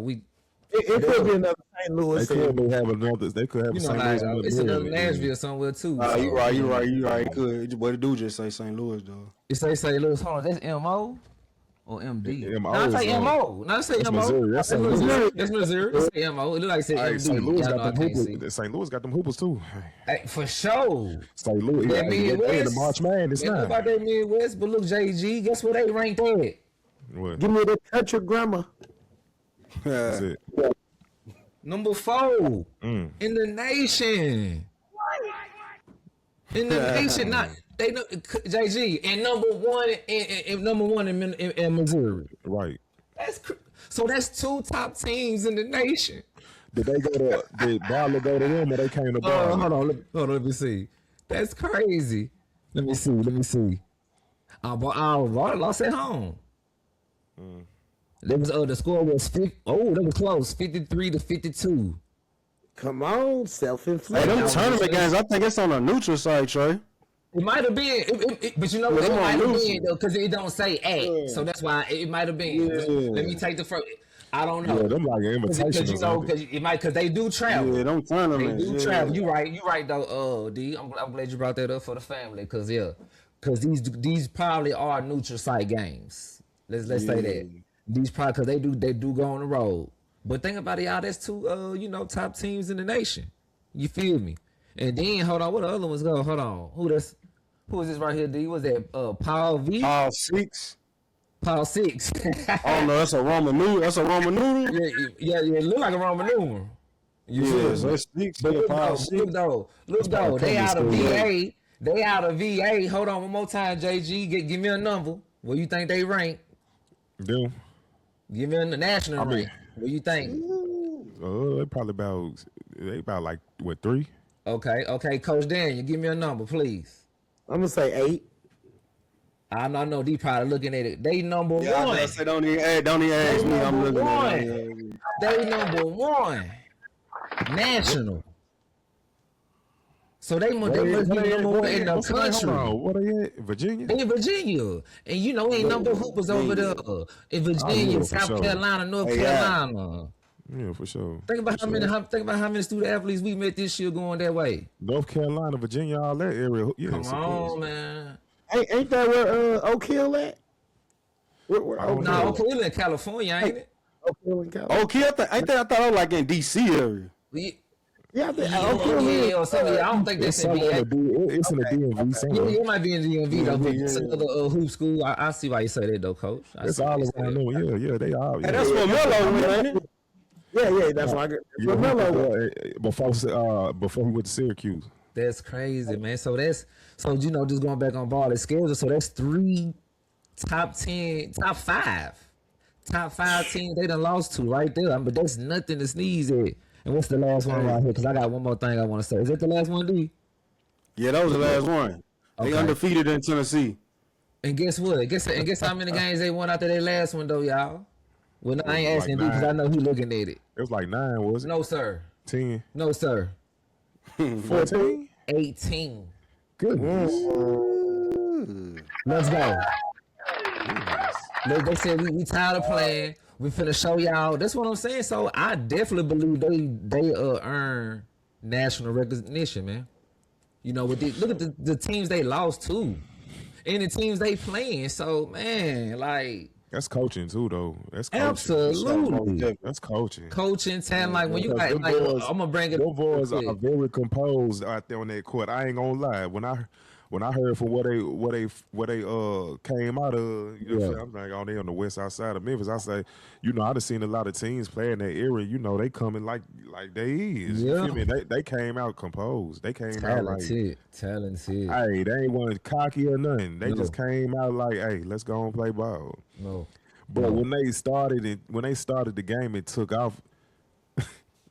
It could be another St. They Louis. could have another. They could have You a know, St. like Louis. it's another Nashville somewhere too. You So, right. You right. Could, but it do just say St. Louis though. it say St. Louis. Hold on, that's MO or MD? MO No, I say is, MO. No, I say that's MO. Missouri. That's St. Louis. Missouri. That's Missouri. It say MO. It look like it say Hey, MD. St. Louis Y'all know got I them can't see. hoopers. St. Louis got them hoopers too. Hey, for sure. St. Louis, That they in Midwest. the March Madness They know now. about that Midwest, but look, JG, guess where they ranked at? What? Give me the country grammar. That's it. Number 4 Mm. in the nation. In the nation, not they know JG and number one in Missouri. Right. So that's 2 top teams in the nation. Did they go to? Did Bartlett go to them, or they came to Bartlett? Hold on, let me see. That's crazy. Let me see. Bartlett lost at home. That was the score was that was close, 53-52. Come on, Hey, self-inflicted. them tournament games, I think it's on a neutral site, Trey. It might have been, but you know what? Well, It them might on have loose. been though, because it don't say at, so that's why it might have been. Yeah. Let me take the first. I don't know. Yeah, them like an Because invitation. you know, because they do travel. Yeah, them They tournaments. do travel. You right though. D. I'm glad you brought that up for the family, because these probably are neutral site games. Let's say that these probably because they do go on the road. But think about it, y'all. That's 2 top teams in the nation. You feel me? And then hold on, what the other ones go? Hold on, who is this right here? D. Was that Paul V? All 6. Paul 6. Oh no, that's a Roman noodle. That's a Roman noodle. yeah, it look like a Roman numeral. You feel Yeah, me? so it's 6. But Yeah, look Paul though, 6. look though, they out of school, VA. They out of VA. Hold on one more time, JG. Give me a number. Where you think they rank? Them. Give me a national rank. What you think? They about like what 3? Okay, Coach Daniel, give me a number, please. I'm gonna say 8. I know D probably looking at it. They number Yeah, I one. was say don't even ask me. I'm number looking one. at it. They number 1 national. So they must be number 1 in the country. Hold on, what are they at? Virginia? They in Virginia, and ain't number hoopers over there in Virginia, for South sure. Carolina, North Hey, Carolina. Yeah, for sure. Think about how many student athletes we met this year going that way. North Carolina, Virginia, all that area. Yeah, Come of on, course. man. Ain't that where Oak Hill at? Where Oak No, Hill? okay, we in California, ain't it? Oak Hill in California. Okay, I thought I was like in DC area. Yeah, I think Oak Hill is. or something. I don't think It's that's in somewhere in VA. it's in the DMV somewhere. It might be in DMV though, but it's another hoop school. I see why you say that though, Coach. It's all around them. Yeah, they all. Hey, Yeah. that's what Melo went, ain't it? Yeah, that's why I get. Yeah, Melo. before we went to Syracuse. That's crazy, man. So just going back on Bartlett's schedule. So that's 3 top 10, top 5 teams they done lost to right there. But that's nothing to sneeze at. And what's the last one right here? Because I got one more thing I want to say. Is that the last one, D? Yeah, that was the last one. They Okay. undefeated in Tennessee. And guess what? Guess how many games they won after their last one though, y'all? Well, no, I ain't asking D because I know he looking at it. It was like 9, was it? No, sir. 10, No, sir. 14. 18. Goodness. Let's go. They said we tired of playing. We finna show y'all. That's what I'm saying. So I definitely believe they earn national recognition, man. Look at the teams they lost to, and the teams they playing. So man, like That's coaching too, though. That's coaching. absolutely That's coaching. coaching talent. Like when you Because like, them boys- I'm gonna bring it. Those boys real are quick. very composed out there on that court. I ain't gonna lie. When I heard from where they came out of, you know what I'm saying? I'm like, they on the west side of Memphis. I say, I done seen a lot of teams play in that area. They coming like they is. You Yeah. feel me? They came out composed. They came out like, talented. hey, they ain't one cocky or nothing. They No. just came out like, hey, let's go and play ball. No. But when they started the game, it took off.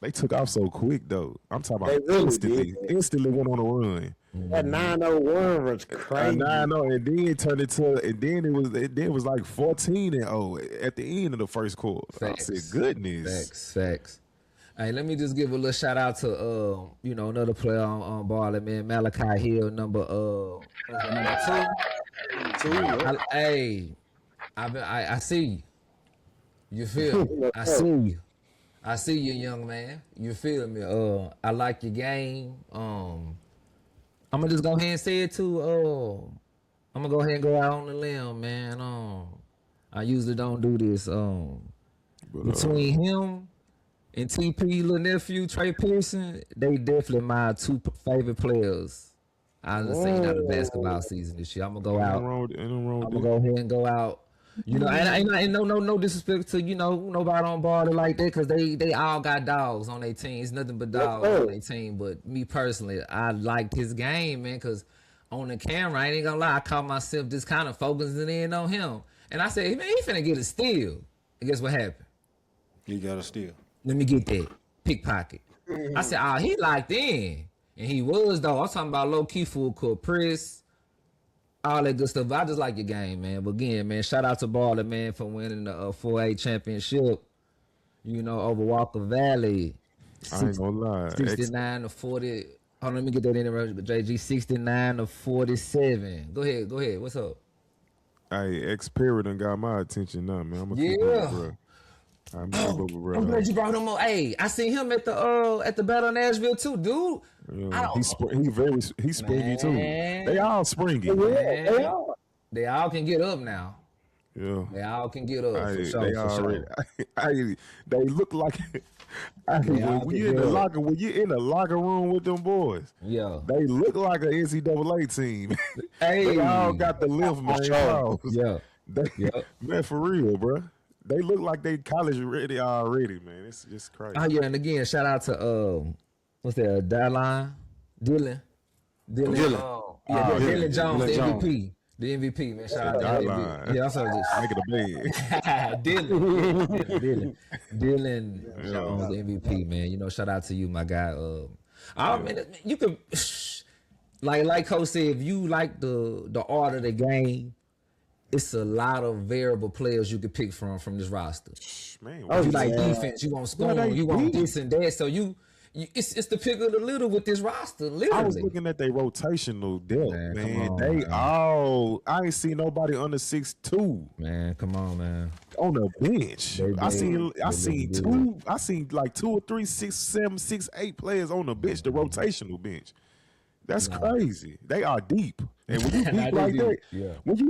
They took off so quick though. I'm talking about They really instantly. did. Instantly went on a run. That 901 was crazy. 9-0, and then it turned into, and then it was like 14-0 at the end of the first quarter. Facts. I said, goodness. Facts. Hey, let me just give a little shout out to another player on Bartlett, man, Malachi Hill, number 2. I see you. You feel me? I see you. I see you, young man. You feel me? I like your game. I'm gonna just go ahead and say it too. I'm gonna go ahead and go out on the limb, man. I usually don't do this. Between him and TP, little nephew Trey Pearson, they definitely my two favorite players. I just say out of basketball season this year. I'm gonna go out. I'm gonna go ahead and go out. You know, and no disrespect to nobody on Bartlett like that, because they all got dogs on their team. It's nothing but dogs on their team. But me personally, I liked his game, man, because on the camera, I ain't gonna lie, I caught myself just kind of focusing in on him, and I said, man, he finna get a steal. And guess what happened? You got a steal. Let me get that pickpocket. I said, oh, he locked in, and he was though. I'm talking about low key full court press. All that good stuff. But I just like your game, man. But again, man, shout out to Bartlett, man, for winning the 4A championship. Over Walker Valley. I ain't gonna lie. 69 to 40. Hold on, let me get that in there, JG. 69 to 47. Go ahead. What's up? Hey, X-Period done got my attention now, man. I'm gonna keep Yeah. up, bro. I'm glad you brought him on. Hey, I seen him at the Battle of Nashville too, dude. Yeah, he's springy too. They all springy. Man. They all can get up now. Yeah, they all can get up. For sure. They look like when you're in the locker room with them boys. Yeah, they look like an NCAA team. Hey, they all got the lift, man. Yeah, man, for real, bro. They look like they college ready already, man. It's just crazy. Oh yeah, and again, shout out to what's that? Dylan. Dylan Jones, the MVP. The MVP, man. Shout out to MVP. Yeah, I'm sorry, just make it a big. Dylan Jones, the MVP, man. Shout out to you, my guy. Man, you could like Coach said, if you like the art of the game, it's a lot of variable players you could pick from this roster. Man, if you like defense, you want scoring, you want this and that. So it's the pick of the litter with this roster. Literally, I was looking at their rotational depth, man. I ain't seen nobody under 6'2". Man, come on, man. On the bench, I seen like 2 or 3, 6, 7, 6, 8 players on the bench, the rotational bench. That's crazy. They are deep. And when you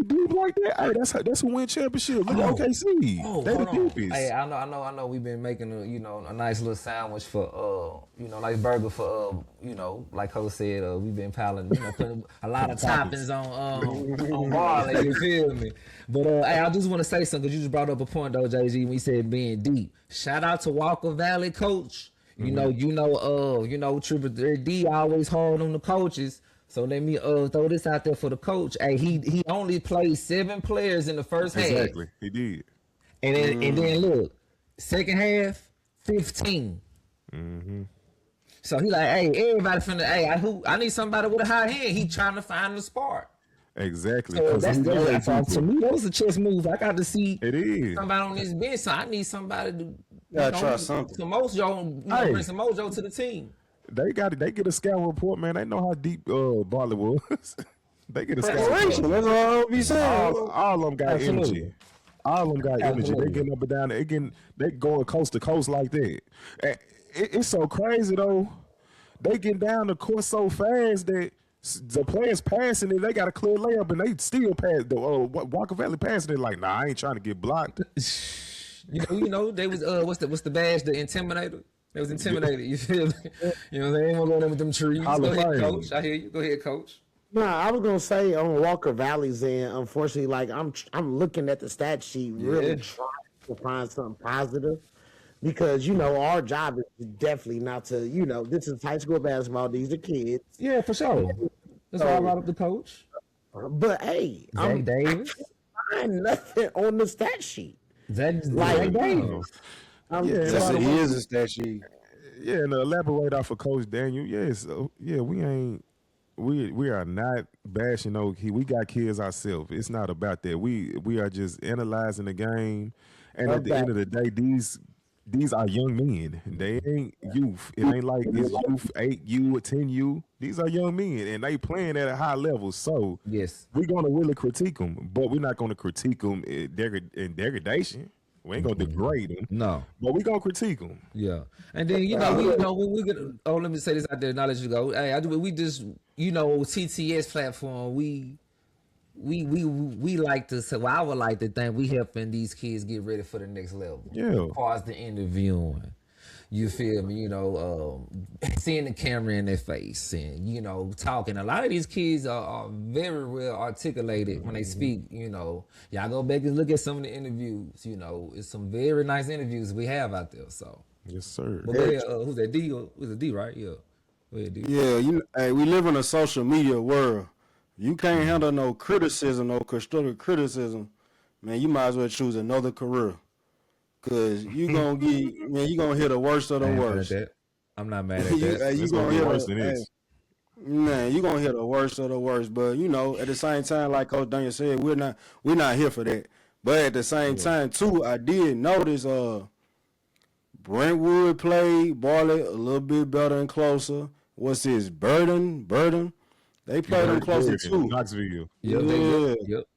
deep like that, hey, that's who win championship. Look at OKC. They the deepest. Hey, I know. We've been making a nice little sandwich for like burger for like Coach said, we've been piling putting a lot of toppings on Bartlett. You feel me? But hey, I just want to say something, because you just brought up a point though, JG, when we said being deep. Shout out to Walker Valley coach. Triple D always hard on the coaches. So let me throw this out there for the coach. Hey, he only played 7 players in the first half. Exactly, he did. And then look, second half, 15. Mm-hmm. So he like, hey, everybody I need somebody with a high hand. He trying to find the spark. Exactly. So to me, that was a chess move. I got to see somebody on this bench. So I need somebody to try something. Some mojo, bring some mojo to the team. They get a scout report, man. They know how deep Bartlett was. They get a scout report. That's all I'll be saying. All of them got energy. All of them got energy. They getting up and down. They going coast to coast like that. And it's so crazy though. They get down the court so fast that the players passing it, they got a clear layup, and they still pass. Walker Valley passing it like, nah, I ain't trying to get blocked. They was what's the badge? The Intimidator. They was intimidated. You feel me? They ain't want to go in with them trees. Go ahead, Coach. I hear you. Go ahead, Coach. Nah, I was gonna say on Walker Valley's end, unfortunately, like I'm looking at the stat sheet, really trying to find something positive, because our job is definitely not to, this is high school basketball. These are kids. Yeah, for sure. That's why I brought up the coach. But hey, Zach Davis. I find nothing on the stat sheet. Zach Davis. He is a stat sheet. Yeah, and to elaborate off of Coach Daniel, we are not bashing no kid. We got kids ourselves. It's not about that. We are just analyzing the game, and at the end of the day, these are young men. They ain't youth. It ain't like it's youth 8U or 10U. These are young men, and they playing at a high level. So yes, we're gonna really critique them, but we're not gonna critique them in degradation. We ain't gonna degrade them. No. But we gonna critique them. Yeah, and then when we get let me say this out there. Now let you go. Hey, we just TTS platform. We like to say. Well, I would like to think we helping these kids get ready for the next level. Yeah. As far as the interviewing, you feel me? Seeing the camera in their face and talking. A lot of these kids are very well articulated when they speak. Y'all go back and look at some of the interviews. It's some very nice interviews we have out there. So Yes, sir. but who's that D? Who's the D? Right? Yeah. Go ahead, D. Yeah, hey, we live in a social media world. You can't handle no criticism, no constructive criticism, man. You might as well choose another career. Cause you gonna hear the worst of the worst. I'm not mad at that. It's gonna be worse than this. Man, you gonna hear the worst of the worst. But at the same time, like Coach Daniel said, we're not here for that. But at the same time too, I did notice Brentwood played Bartlett a little bit better and closer. What's his Burden? They played them closer too. Knoxville. Yep.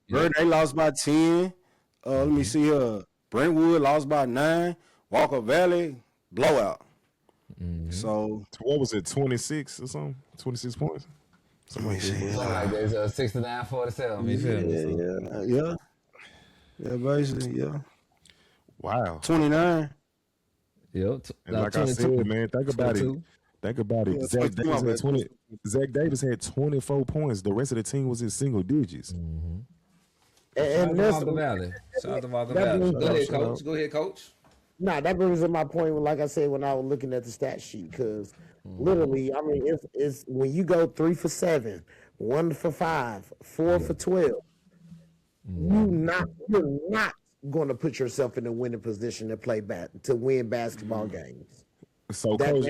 Burden, they lost by 10. Let me see here. Brentwood lost by 9. Walker Valley, blowout. Mm-hmm. So what was it, 26 or something? 26 points? Something like that. There's 69-47. Yeah, basically, yeah. Wow. 29. Yep. And like I said, man, think about it. Think about it. Yeah, Zach Davis had 24 points. The rest of the team was in single digits. Mm-hmm. And Shout out to Valley. Shout out to Walker Valley. Go ahead, Coach. Nah, that brings up my point. Like I said, when I was looking at the stat sheet, because literally, I mean, it's when you go 3 for 7, 1 for 5, 4 for 12, you're not going to put yourself in a winning position to win basketball games. So, Coach,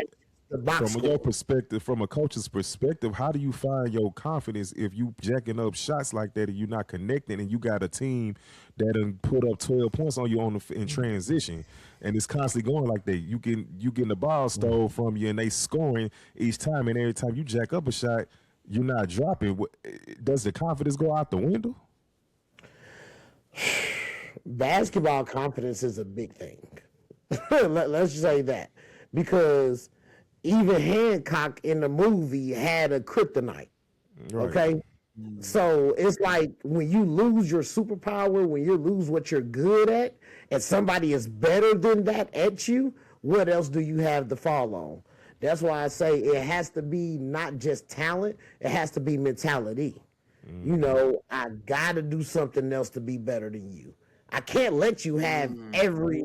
the box from your perspective, from a coach's perspective, how do you find your confidence if you jacking up shots like that and you're not connecting and you got a team that done put up 12 points on you in transition and it's constantly going like that? You getting the ball stole from you and they scoring each time, and every time you jack up a shot, you're not dropping. Does the confidence go out the window? Basketball confidence is a big thing. Let's just say that, because even Hancock in the movie had a kryptonite. Right. Okay. So it's like when you lose your superpower, when you lose what you're good at, and somebody is better than that at you, what else do you have to fall on? That's why I say it has to be not just talent, it has to be mentality. I gotta do something else to be better than you. I can't let you have every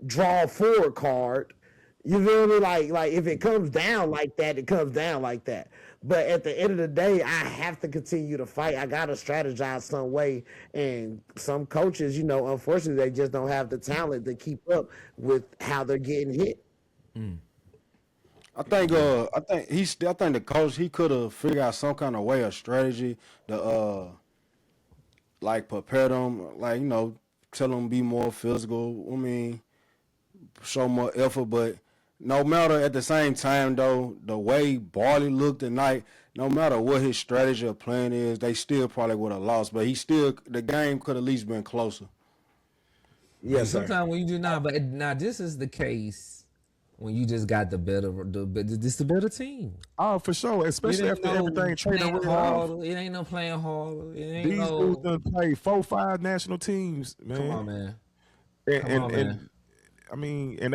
draw forward card. You feel me? Like if it comes down like that, it comes down like that. But at the end of the day, I have to continue to fight. I gotta strategize some way. And some coaches, unfortunately, they just don't have the talent to keep up with how they're getting hit. I think the coach, he could have figured out some kind of way or strategy to prepare them, tell them be more physical. I mean, show more effort, but no matter, at the same time though, the way Barley looked tonight, no matter what his strategy or plan is, they still probably would have lost. But the game could at least been closer. Yes, sometimes when you do not, but now this is the case when you just got the better team. Oh, for sure, especially after everything training harder. It ain't no playing harder. These dudes done played 4-5 national teams, man. Come on, man. And I mean, and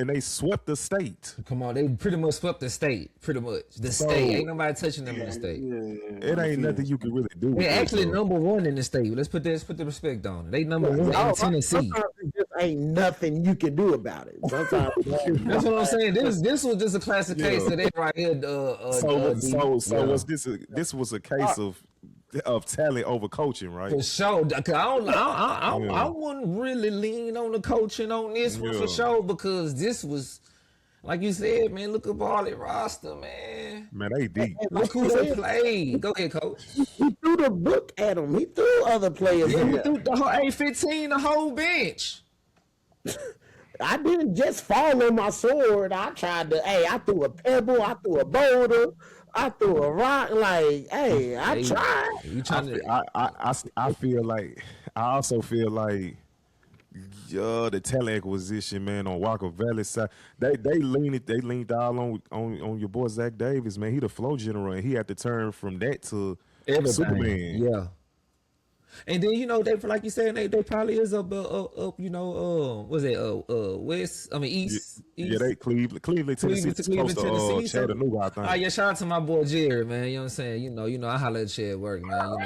they swept the state. Come on, they pretty much swept the state. Pretty much the state. Ain't nobody touching them in the state. It ain't nothing you can really do. They're actually number 1 in the state. Let's put the respect on it. They number 1 in Tennessee. Sometimes it just ain't nothing you can do about it. Sometimes that's what I'm saying. This was just a classic case of that right here. This was a case of talent over coaching, right? For sure. I wouldn't really lean on the coaching on this one for sure, because this was, like you said, man, look at Bartlett roster, man. Man, they deep. Look who they played. Go ahead, Coach. He threw the book at him. He threw other players in He there. threw the whole A15, the whole bench. I didn't just fall on my sword. I threw a pebble, I threw a boulder, I threw a rock. Like, I tried. I feel like, I also feel like Yeah, the talent acquisition, man, on Walker Valley side, they leaned all on your boy Zach Davis, man. He the flow general, and he had to turn from that to Everything. Superman. Yeah. And then they like you said they probably is up was it west I mean Yeah, they east Cleveland, Tennessee, Cleveland to it's close Cleveland, to Tennessee. Chattanooga, I Oh think. yeah, shout out to my boy Jerry, man. You know what I'm saying? I holler at Chad work, man.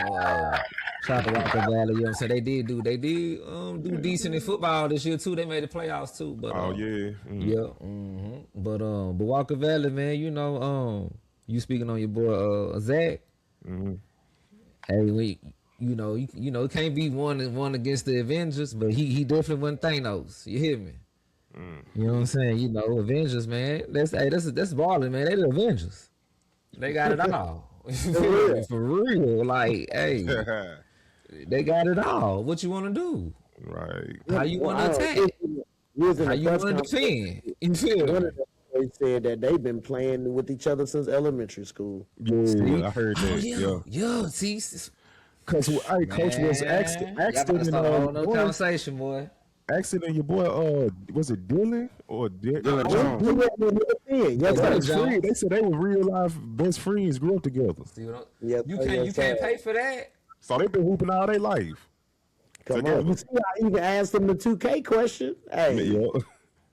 Shout out to Walker Valley. You know what I'm saying? They did do decent in football this year too. They made the playoffs too. But Oh yeah, yeah, but Walker Valley, man. You speaking on your boy Zach? Hey, it can't be one against the Avengers, but he definitely wasn't Thanos. You hear me? You know what I'm saying? Avengers, man. That's balling, man. They the Avengers. They got it all. For real. Like, hey, they got it all. What you want to do? right. How you want to attack? How you want to defend? You feel One me? of them they said that they've been playing with each other since elementary school. Yeah, I heard Oh that. yeah, Yeah, yeah. See, because Coach was asked y'all about to him start a whole nother conversation, boy. Accident, your boy, was it Dylan or Dylan Jones? Yes, Dylan sir. Jones. Friend. They said they were real life best friends, grew up together. See what Yes, you sir, can't yes, you can't sir. pay for that. So they've been hooping all their life. Come together. on. You see, I even asked them the 2K question. Hey, Yeah.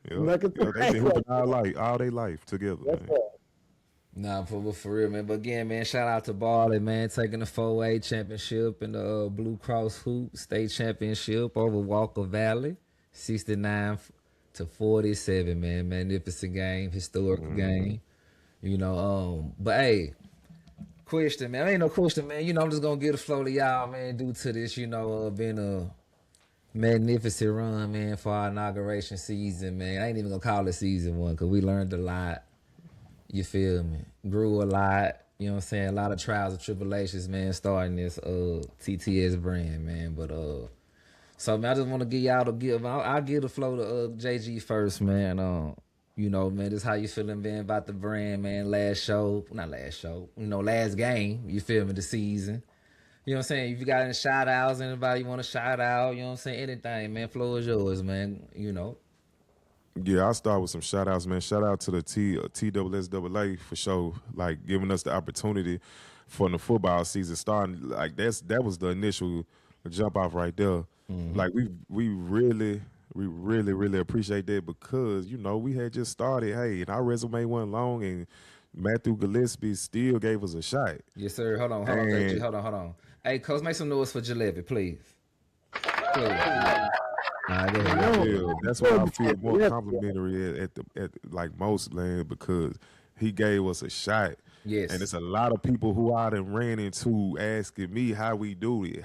Look at They've that. been hooping all their life together. yes, Man. sir. Nah, for real, man. But again, man, shout out to Bartlett, man, taking the 4A championship in the BlueCross hoop state championship over Walker Valley, 69-47, man. Magnificent game, historical game. But hey, question, man. Ain't no question, man. I'm just gonna give the flow to y'all, man, due to this, been a magnificent run, man, for our inauguration season, man. I ain't even gonna call it season one because we learned a lot. You feel me? Grew a lot. You know what I'm saying? A lot of trials and tribulations, man, starting this TTS brand, man. But so man, I just want to I'll give the flow to JG first, man. Man, this how you feeling, man, about the brand, man. Last game, you feel me, the season. You know what I'm saying? If you got any shout outs, anybody you want to shout out, you know what I'm saying? Anything, man, floor is yours, man. Yeah, I'll start with some shout outs, man. Shout out to the TSSAA for sure, like giving us the opportunity for the football season starting. Like that was the initial jump off right there. Like we really appreciate that because we had just started. Hey, and our resume wasn't long, and Matthew Gillespie still gave us a shot. Yes, sir. Hold on, JG. Hold on. Hey, coach, make some noise for Gillespie, please. Please. All right, go ahead. Yeah, that's why I feel more complimentary at like most land because he gave us a shot. Yes. And it's a lot of people who I done ran into asking me how we do it,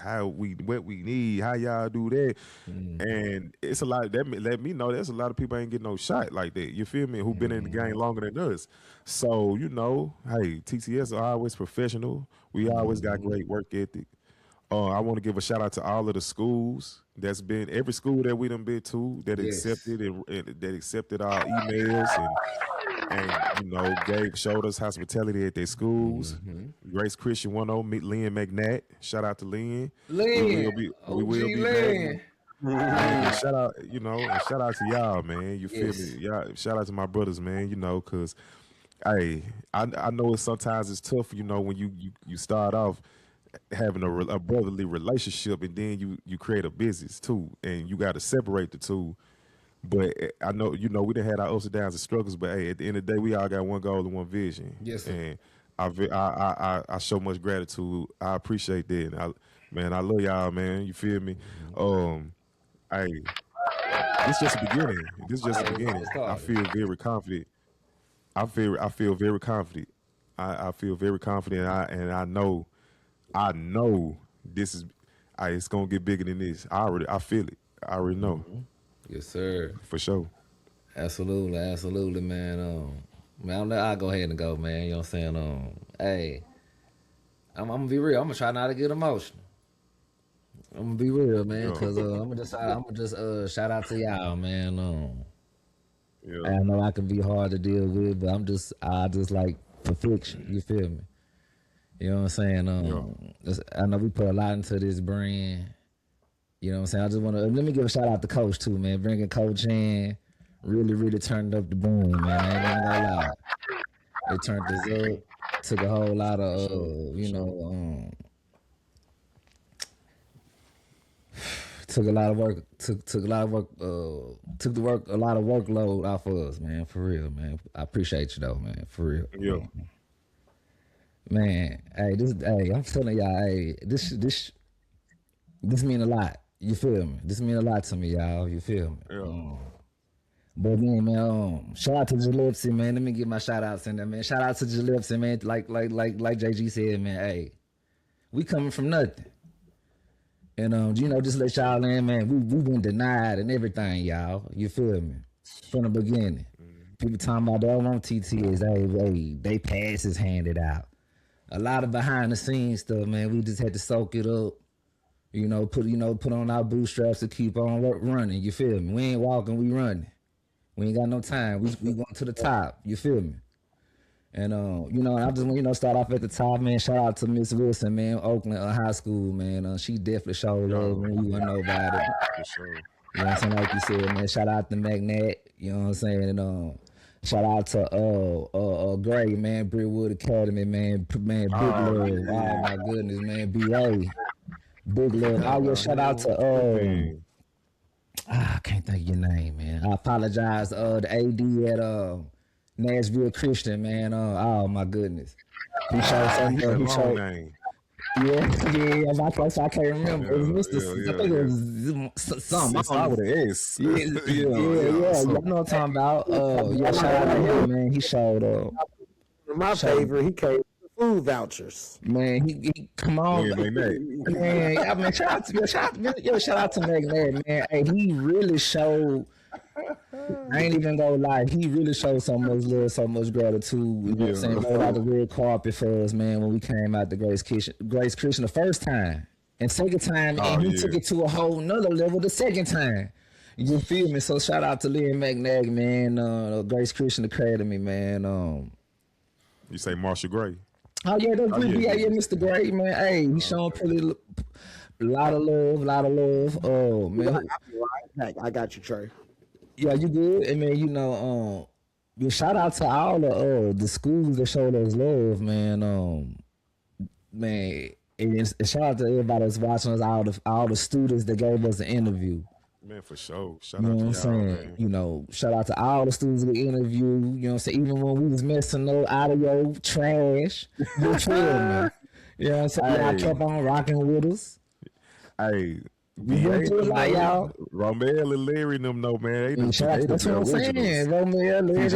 what we need, how y'all do that. And it's a lot that let me know there's a lot of people ain't getting no shot like that. You feel me? Who been in the game longer than us. So, hey, TTS are always professional. We always got great work ethic. I want to give a shout out to all of the schools that's been every school that we done been to that Yes. accepted and that accepted our emails and showed us hospitality at their schools. Grace Christian 10, Lynn McNatt. Shout out to Lynn. Lynn. We will be Lynn. Man, shout out, and shout out to y'all, man. You feel me? Y'all, shout out to my brothers, man. Cause hey, I know sometimes it's tough, when you start off having a brotherly relationship and then you create a business too, and you got to separate the two. But I know, we done had our ups and downs and struggles, but hey, at the end of the day, we all got one goal and one vision. Yes, sir. And I show much gratitude. I appreciate that. And I love y'all, man. You feel me? Hey, this just the beginning. I feel very confident. I feel very confident. I feel very confident, and I know this is. It's gonna get bigger than this. I feel it. I already know. Yes, sir. For sure. Absolutely, man. Man, I'll go ahead and go, man. You know what I'm saying? Hey, I'm gonna be real. I'm gonna try not to get emotional. I'm gonna be real, man, because I'm gonna just shout out to y'all, man. Yeah. I know I can be hard to deal with, but I just like perfection. You feel me? You know what I'm saying? I know we put a lot into this brand. You know what I'm saying? I just want to let me give a shout out to Coach too, man. Bringing Coach in, really turned up the boom, man. I ain't even gonna lie. They turned this up. Took a whole lot of, took a lot of work. Took a lot of work. Took a lot of workload off of us, man. For real, man. I appreciate you though, man. For real. Yeah. Man, I'm telling y'all, this mean a lot. You feel me? This mean a lot to me, y'all. You feel me? Yeah. But then, man, shout out to Gillespie, man. Let me get my shout outs in there, man. Shout out to Gillespie, man. Like JG said, man. Hey, we coming from nothing. And just let y'all in, man. We been denied and everything, y'all. You feel me? From the beginning. People talking about they don't want TTS. They passes handed out. A lot of behind the scenes stuff, man. We just had to soak it up. Put on our bootstraps to keep on running. You feel me? We ain't walking, we running. We ain't got no time. We going to the top. You feel me? And I just want start off at the top, man. Shout out to Miss Wilson, man, Oakland High School, man. She definitely showed love when we wasn't nobody. For sure. You know what I'm saying? Like you said, man. Shout out to McNatt. You know what I'm saying? And shout out to Gray, man, Brickwood Academy, man, big love. Oh my goodness, man, BA. Big love. I will shout out to I can't think of your name, man. I apologize. The AD at Nashville Christian, man. Oh my goodness. He showed something. He showed. Name. Yeah. I can't remember. It was Mr. I think it was something. It's with an S. Yeah. Y'all know what I'm talking about. Shout out to him, man. He showed. My favorite, he came. Food vouchers, man. He come on, man. I mean, shout out to McNair, man. Hey, he really showed. I ain't even gonna lie. He really showed so much love, so much gratitude. You know what I'm saying? Rolled out the red carpet for us, man. When we came out to Grace Christian the first time, and second time, and he took it to a whole nother level the second time. You feel me? So shout out to Lynn McNair, man. Grace Christian Academy, man. You say Marshall Gray? Oh yeah, that's Mr. Gray, man. Hey, he showing pretty a lot of love. Oh man, I got you, Trey. Yeah, you good? And man, shout out to all the schools that showed us love, man. And shout out to everybody that's watching us, all the students that gave us an interview. Man, for sure. Shout out to y'all, saying? Man. Shout out to all the students that interview. You know what I'm saying? Even when we was messing up audio trash, you feel me? You know what I'm saying? Y'all kept on rocking with us. Hey, we went through a lot, y'all. Romel and Larry and them know, man. That's what I'm saying. Romel, Larry,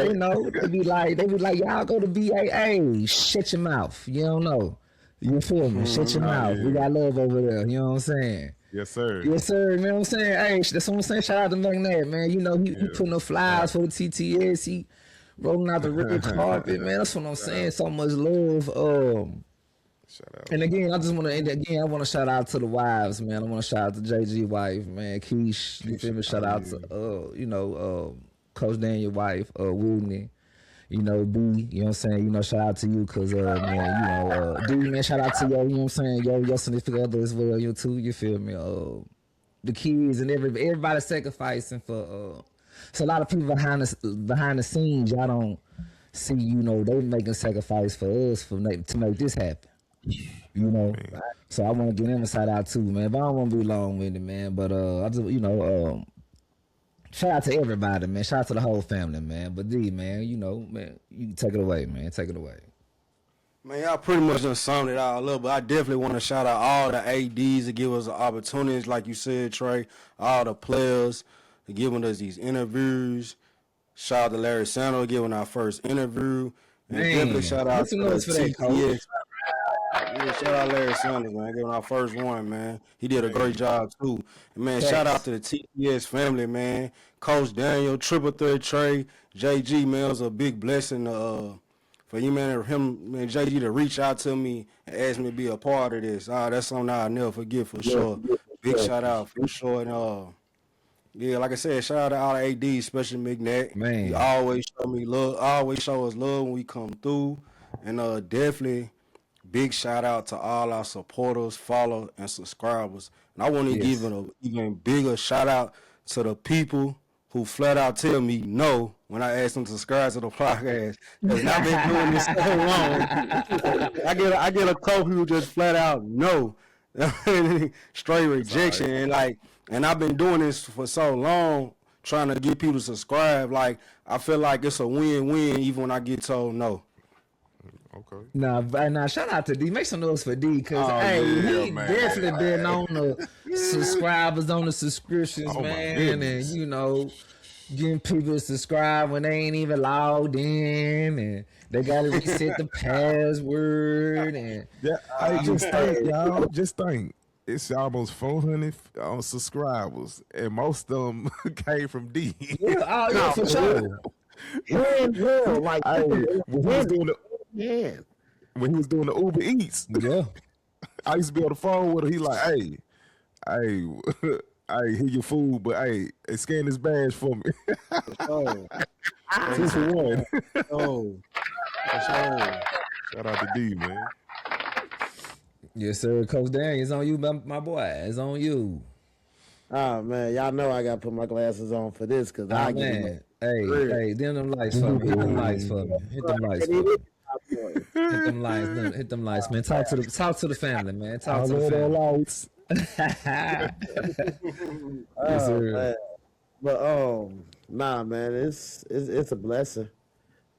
they know. They be like, y'all go to BAA. Shut your mouth. You don't know. You feel me? Shut your mouth. We got love over there. You know what I'm saying? Yes, sir. Yes, sir. You know what I'm saying? Hey, that's what I'm saying. Shout out to McNair, man. He putting up flyers for the TTS. He rolling out the red carpet, man. That's what I'm saying. So much love. Shout out. And again, I just want to I want to shout out to the wives, man. I want to shout out to JG wife, man. Keish. You feel me? Shout out to Coach Daniel wife, Whitney. B, you know what I'm saying? Shout out to you, cause man, D, man, shout out to yo, you know what I'm saying? Your significant other as well, you too, you feel me? The kids and everybody sacrificing for so a lot of people behind the scenes, y'all don't see, they making sacrifice for us to make this happen. So I want to give them a shout out too, man. But I don't want to be long with it, man. But I just shout out to everybody, man. Shout out to the whole family, man. But D, man, man, you can take it away, man. Take it away. Man, y'all pretty much done summed it all up, but I definitely want to shout out all the ADs that give us the opportunities, like you said, Trey, all the players that giving us these interviews. Shout out to Larry Sanders giving our first interview. And definitely shout out to the TTS. Yeah, shout out Larry Sanders, man, giving our first one, man. He did a great job, too. And, man, shout out to the TTS family, man. Coach Daniel, Triple Threat Trey, JG, man, it was a big blessing for you, man, JG to reach out to me and ask me to be a part of this. That's something I'll never forget for sure. Big shout out for sure. And, yeah, like I said, shout out to all the ADs, especially McNatt. Man. He always show me love, always show us love when we come through. And definitely big shout out to all our supporters, followers, and subscribers. And I want to give Yes. an even bigger shout out to the people who flat out tell me no when I ask them to subscribe to the podcast. Because I've been doing this so long. I get a couple who just flat out no. Straight rejection. And I've been doing this for so long, trying to get people to subscribe. Like, I feel like it's a win-win even when I get told no. Okay. Nah, shout out to D. Make some noise for D, because Oh, hey, yeah, he man. definitely been on the subscribers, on the subscriptions, Oh, my man, goodness. and getting people to subscribe when they ain't even logged in, and they gotta reset the password, and Yeah, I just think, y'all. Just think, it's almost 400 subscribers, and most of them came from D. yeah, for sure. Well, like Hey, when he was doing the yeah. Uber Eats, Yeah, I used to be on the phone with him. He like, hey, hear your food, but hey, scan this badge for me. Oh, 2 for 1. oh, Shout out to D, man. yes, sir. Coach Daniel, it's on you, my boy. It's on you. Oh man, y'all know I gotta put my glasses on for this because Oh I get man, hey, dim them lights for me. Hit them lights for me. Hit them lights for me. Hit them lights. Hit them lights, man. Talk to the family, man. Talk to the family. lights. Yes, sir. man. But nah, man, it's a blessing.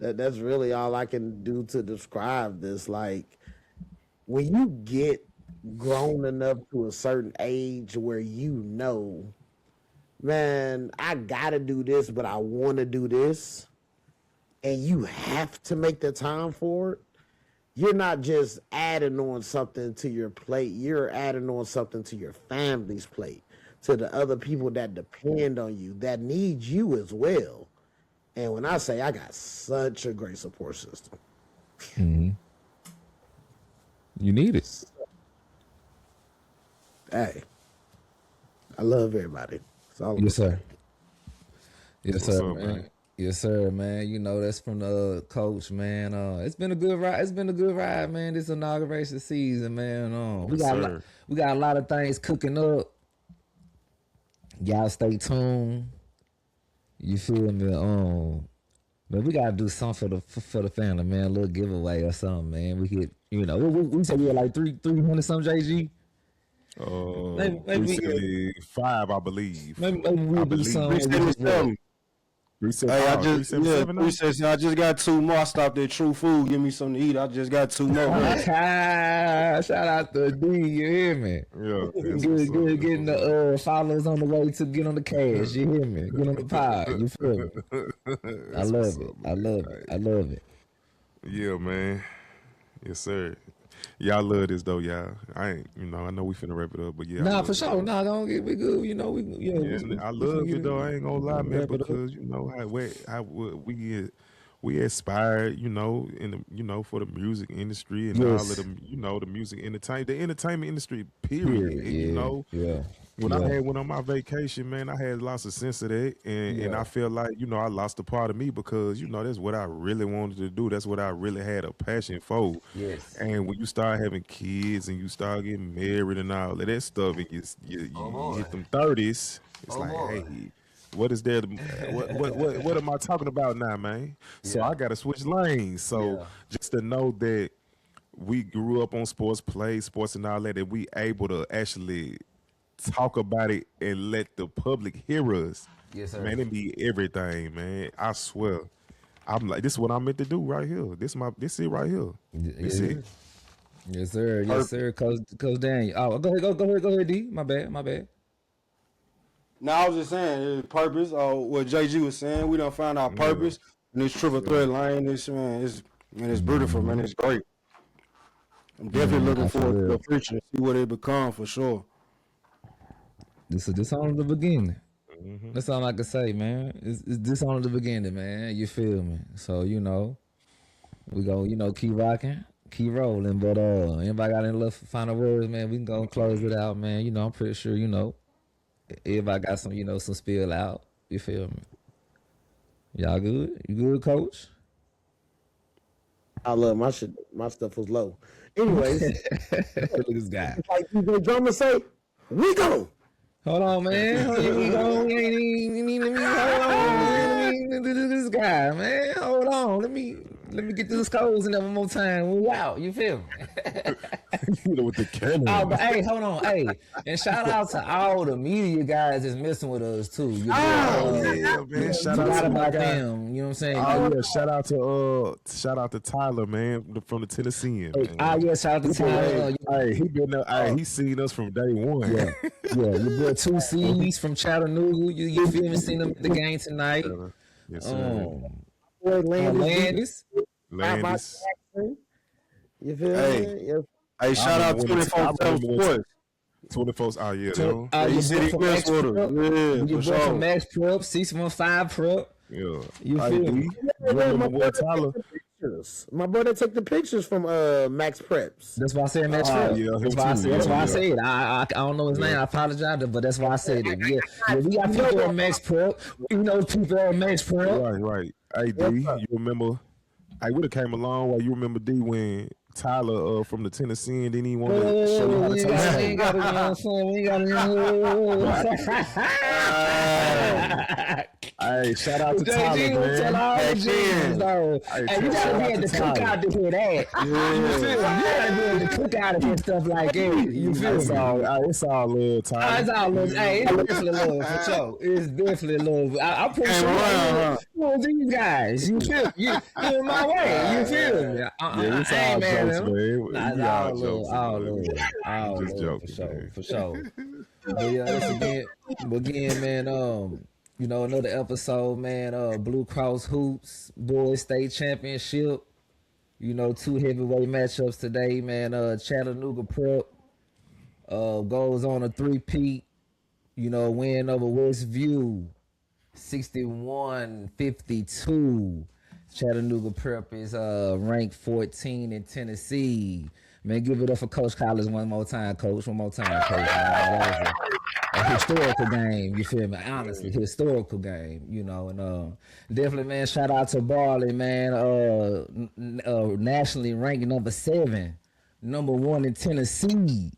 That's really all I can do to describe this. Like when you get grown enough to a certain age where man, I gotta do this, but I want to do this, and you have to make the time for it. You're not just adding on something to your plate, you're adding on something to your family's plate, to the other people that depend on you, that need you as well. And when I say I got such a great support system. You need it. Hey, I love everybody. That's all I'm Yes, saying. sir. Yes, What's sir, up, man. man? Yes, sir, man. That's from the coach, man. It's been a good ride. It's been a good ride, man. This inauguration season, man. We Yes, got sir. we got a lot of things cooking up. Y'all stay tuned. You feel me? But we gotta do something for the family, man. A little giveaway or something, man. We could, we said we were like 300 some JG. Maybe we- 375, I believe. Maybe we'll do something. 377. Hey, 377. 377. I just got 2 more. I stopped at True Food. Give me something to eat. I just got 2 more. Shout out to D, you hear me? Yeah, Good, getting the followers on the way to get on the cash, you hear me? Get on the pod, you feel me? I love it. I love it. Yeah, man. Yes, sir. Y'all love this though, y'all. I know we finna wrap it up, but yeah. I Nah, love for it, sure. though. Nah, don't get we good. Yeah, I love it though. I ain't gonna lie, man, wrap it up. because we aspire, in the for the music industry and all Yes. of the music the entertainment industry. Period. And, Yeah. when I went on my vacation, man, I had lots of sense of that, and I feel like I lost a part of me because that's what I really wanted to do. That's what I really had a passion for. Yes. And when you start having kids and you start getting married and all of that stuff, it gets you hit them 30s. It's hey, what is there? What am I talking about now, man? So I got to switch lanes. So just to know that we grew up on sports, play sports, and all that, and we able to actually talk about it and let the public hear us. Yes, sir. Man, it be everything, man. I swear. I'm like, this is what I'm meant to do right here. This it right here. This it. Yes, sir. Yes, sir. Coach Daniel. Oh, go ahead, D. My bad. No, I was just saying, purpose. What JG was saying, we don't find our purpose in this triple thread line. This it's beautiful, man. It's great. I'm definitely looking forward to the future, see what it become for sure. This only the beginning. That's all I can say, man. It's this only the beginning, man. You feel me? So we go, keep rocking, keep rolling. But anybody got any little final words, man? We can go and close it out, man. I'm pretty sure everybody got some, some spill out. You feel me? Y'all good? You good, Coach? I love my shit. My stuff was low. Anyways, Look at this guy. it's like DJ Drummer say, we go. Hold on, man. Hold on. This guy, man. Hold on. Let me get these scores in there one more time. We out. You feel me? You know, with the camera. Oh, but hey, hold on. Hey, and shout out to all the media guys that's messing with us too. You know, yeah, man. Shout forgot out to my about guy. them. You know what I'm saying? Oh yeah, shout out to Tyler, man, from the Tennessean. Man. Yeah, shout out to Tyler. Hey, he been there. Hey, he seen us from day one. Yeah, your boy 2C's from Chattanooga. You feel me? Seen them at the game tonight. Yes, sir. Boy, Landis. Landis. You feel Hey. me? Yes. Hey, shout out 24 Sports. 24. Oh yeah, So, yo. He said he from messed Max with Prep. him. Yeah, You for boy sure. from Max Prep, 615 Prep. Yeah. You Hey, feel D, me? you remember what Tyler? My brother took the pictures from Max Preps. That's why I said Max Prep. yeah, That's him why I too, said. That's why I yeah. said. I don't know his name. I apologize, but that's why I said it. Yeah, we got people on Max Prep. We know people on Max Prep. Right. Hey, D, you remember? I would have came a long way. You remember D when Tyler from the Tennessee and then he wanted to show you how to We take ain't got it. Hey, shout out to JG Tyler, will tell man. all the Hey, G's, though. Hey, Hey, you shout gotta out be at to the Tyler. cookout to hear that. You feel me? You gotta be at the cookout to hear stuff like that. You feel It's me? all love, Tyler. It's all love. Hey, it's definitely love for sure. It's definitely love. I'm pretty Came sure around, you know these guys. You feel me? You in my way. You feel me? Yeah, it's all jokes, man. Nah, it's We all all jokes, love, man. all Just love, joking, for sure, man. for sure. But yeah, again, man. You know, another episode, man. BlueCross Hoops Boys State Championship. You know, 2 heavyweight matchups today, man. Chattanooga Prep goes on a 3-peat. You know, win over Westview, 61-52. Chattanooga Prep is ranked 14 in Tennessee. Man, give it up for Coach Collins one more time, Coach. One more time, Coach. Man, that was a historical game, you feel me? Honestly, historical game, you know. And definitely, man, shout out to Bartlett, man. Nationally ranked number 7, number 1 in Tennessee.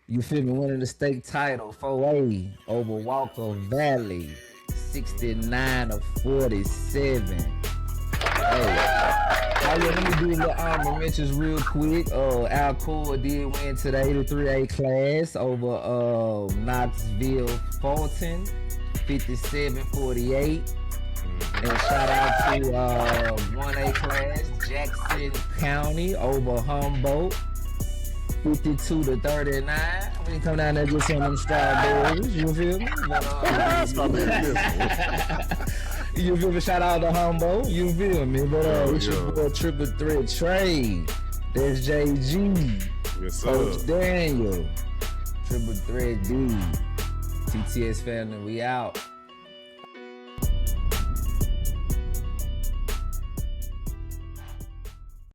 You feel me? Winning the state title 4A over Walker Valley, 69-47. Hey, let me do a little honorable mentions real quick. Alcoa did win today the 3A class over Knoxville Fulton, 57-48. And shout out to 1A class Jackson County over Humboldt, 52-39. When you come down there, get some of them strawberries. You feel me? You feel me? Shout out to Humboldt. You feel me? But it's your boy Triple Threat Trade. There's JG. Yes, sir. Coach Daniel. Triple Threat D. TTS family, we out.